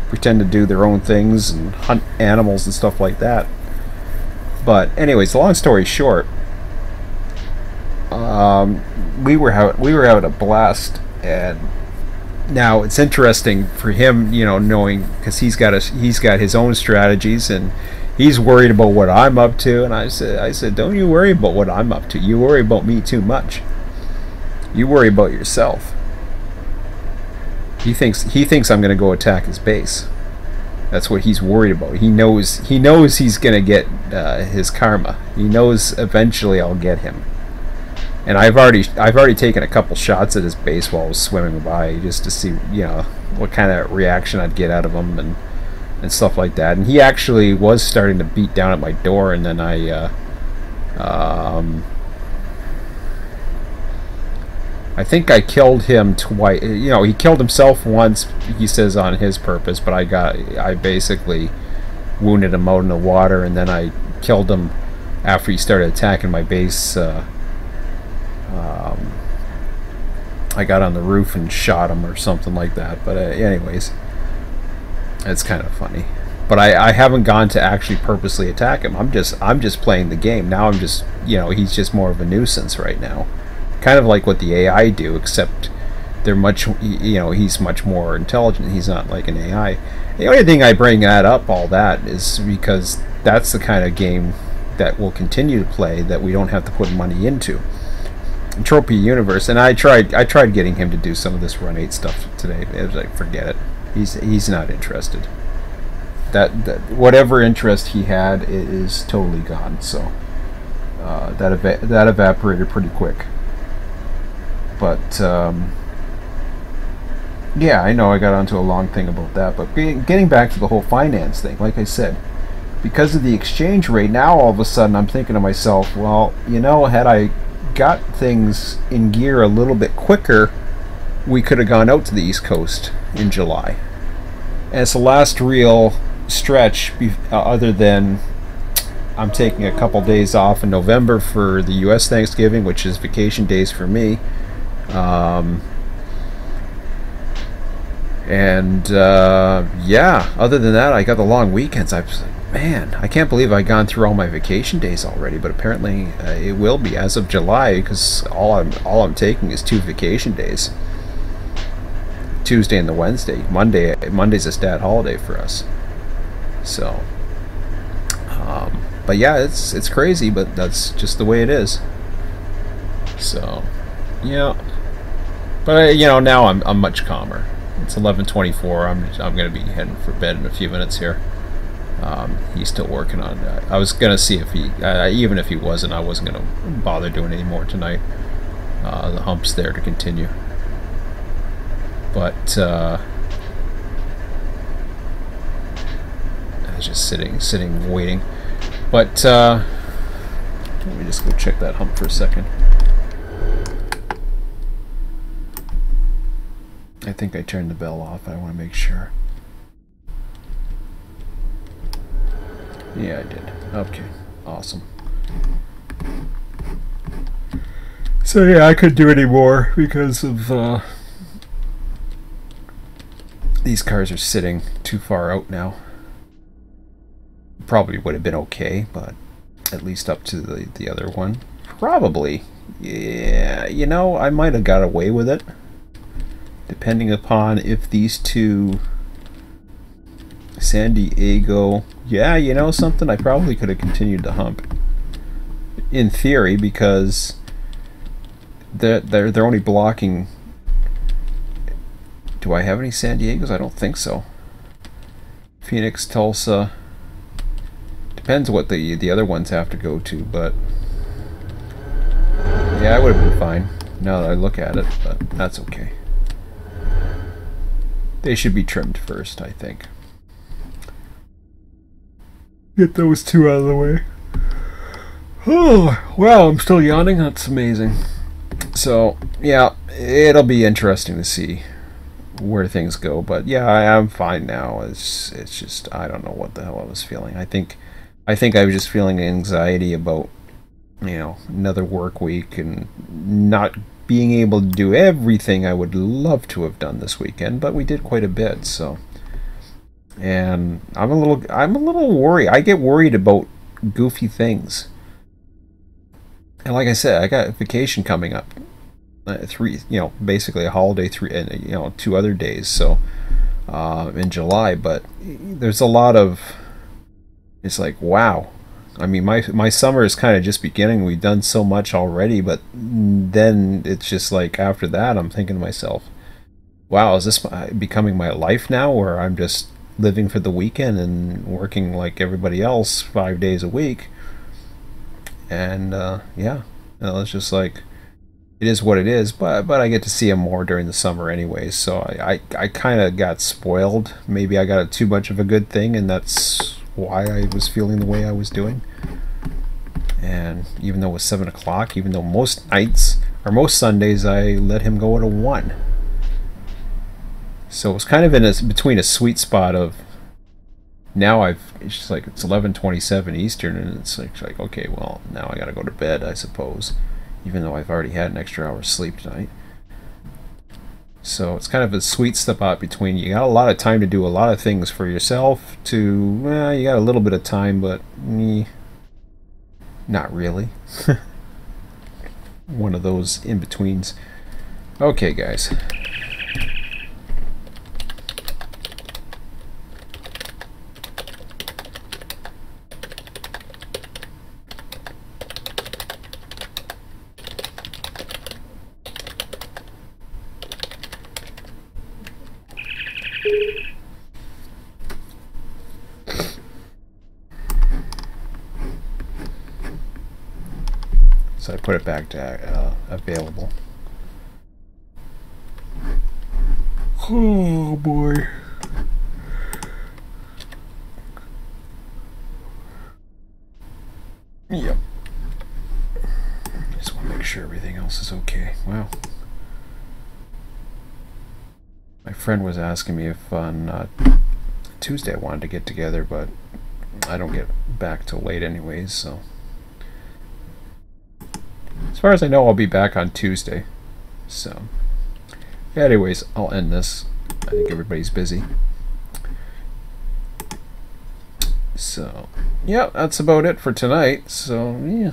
[SPEAKER 1] pretend to do their own things and hunt animals and stuff like that. But anyways, the long story short, we were having a blast. And now it's interesting for him, you know, knowing, because he's got his own strategies, and he's worried about what I'm up to. And I said, don't you worry about what I'm up to. You worry about me too much. You worry about yourself. He thinks I'm going to go attack his base. That's what he's worried about. He knows he's going to get his karma. He knows eventually I'll get him. And I've already taken a couple shots at his base while I was swimming by, just to see, you know, what kind of reaction I'd get out of him and stuff like that. And he actually was starting to beat down at my door, and then I think I killed him twice. You know, he killed himself once, he says, on his purpose, but I basically wounded him out in the water, and then I killed him after he started attacking my base. I got on the roof and shot him or something like that. But anyways, it's kind of funny. But I haven't gone to actually purposely attack him. I'm just playing the game. Now I'm just, you know, he's just more of a nuisance right now. Kind of like what the AI do, except they're much, you know, he's much more intelligent. He's not like an AI. The only thing I bring all that is because that's the kind of game that will continue to play that we don't have to put money into. Trophy Universe, and I tried getting him to do some of this Run 8 stuff today. It was like, forget it. He's not interested. That whatever interest he had is totally gone. So that evaporated pretty quick. But yeah, I know I got onto a long thing about that. But getting back to the whole finance thing, like I said, because of the exchange rate, now all of a sudden I'm thinking to myself, well, you know, had I got things in gear a little bit quicker, we could have gone out to the East Coast in July. And it's the last real stretch other than I'm taking a couple days off in November for the US Thanksgiving, which is vacation days for me. Yeah, other than that, I got the long weekends. I was like, man, I can't believe I've gone through all my vacation days already, but apparently it will be as of July, because all I'm taking is 2 vacation days. Tuesday and the Wednesday. Monday's a stat holiday for us. So, but yeah, it's crazy, but that's just the way it is. So, yeah. But you know, now I'm much calmer. It's 11:24. I'm gonna be heading for bed in a few minutes here. He's still working on that. I was gonna see if he, even if he wasn't, I wasn't gonna bother doing any more tonight. The hump's there to continue. But I was just sitting, waiting. But let me just go check that hump for a second. I think I turned the bell off. I want to make sure. Yeah, I did. Okay, awesome. So yeah, I couldn't do any more because of these cars are sitting too far out now. Probably would have been okay, but at least up to the other one. Probably. Yeah, you know, I might have got away with it, depending upon if these two San Diego, yeah, you know something, I probably could have continued to hump in theory, because they're only blocking. Do I have any San Diegos? I don't think so. Phoenix, Tulsa, depends what the other ones have to go to, but yeah, I would have been fine now that I look at it, but that's okay. They should be trimmed first, I think. Get those two out of the way. Oh, wow, I'm still yawning. That's amazing. So, yeah, it'll be interesting to see where things go. But yeah, I'm fine now. It's just, I don't know what the hell I was feeling. I think I was just feeling anxiety about, you know, another work week and not being able to do everything I would love to have done this weekend, but we did quite a bit, so. And I'm a little worried. I get worried about goofy things. And like I said, I got vacation coming up. 3, you know, basically a holiday, 3, and you know, 2 other days, so in July, but there's a lot of, it's like, wow. I mean, my summer is kind of just beginning. We've done so much already, but then it's just like after that, I'm thinking to myself, wow, is this becoming my life now, where I'm just living for the weekend and working like everybody else 5 days a week? And yeah, it's just like, it is what it is, but I get to see him more during the summer anyways, so I kind of got spoiled. Maybe I got too much of a good thing, and that's why I was feeling the way I was doing. And even though it was 7 o'clock, even though most nights, or most Sundays, I let him go at a 1. So it was kind of in between a sweet spot of, now it's just like, it's 11:27 Eastern, and it's like, okay, well, now I gotta go to bed, I suppose, even though I've already had an extra hour's sleep tonight. So it's kind of a sweet spot between, you got a lot of time to do a lot of things for yourself, to, well, you got a little bit of time, but not really. One of those in-betweens. Okay, guys. So I put it back to available. Oh boy. Yep. Just want to make sure everything else is okay. Wow. My friend was asking me if on Tuesday I wanted to get together, but I don't get back till late anyways, so. As far as I know, I'll be back on Tuesday. So, yeah, anyways, I'll end this. I think everybody's busy. So, yeah, that's about it for tonight. So, yeah.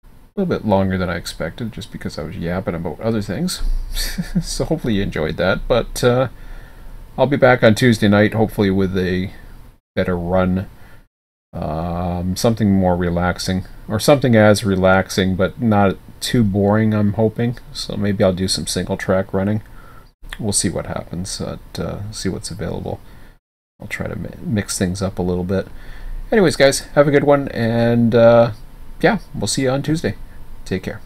[SPEAKER 1] A little bit longer than I expected, just because I was yapping about other things. So hopefully you enjoyed that. But I'll be back on Tuesday night, hopefully with a better run. Something more relaxing. Or something as relaxing, but not too boring, I'm hoping. So maybe I'll do some single track running. We'll see what happens. See what's available. I'll try to mix things up a little bit. Anyways, guys, have a good one. And yeah, we'll see you on Tuesday. Take care.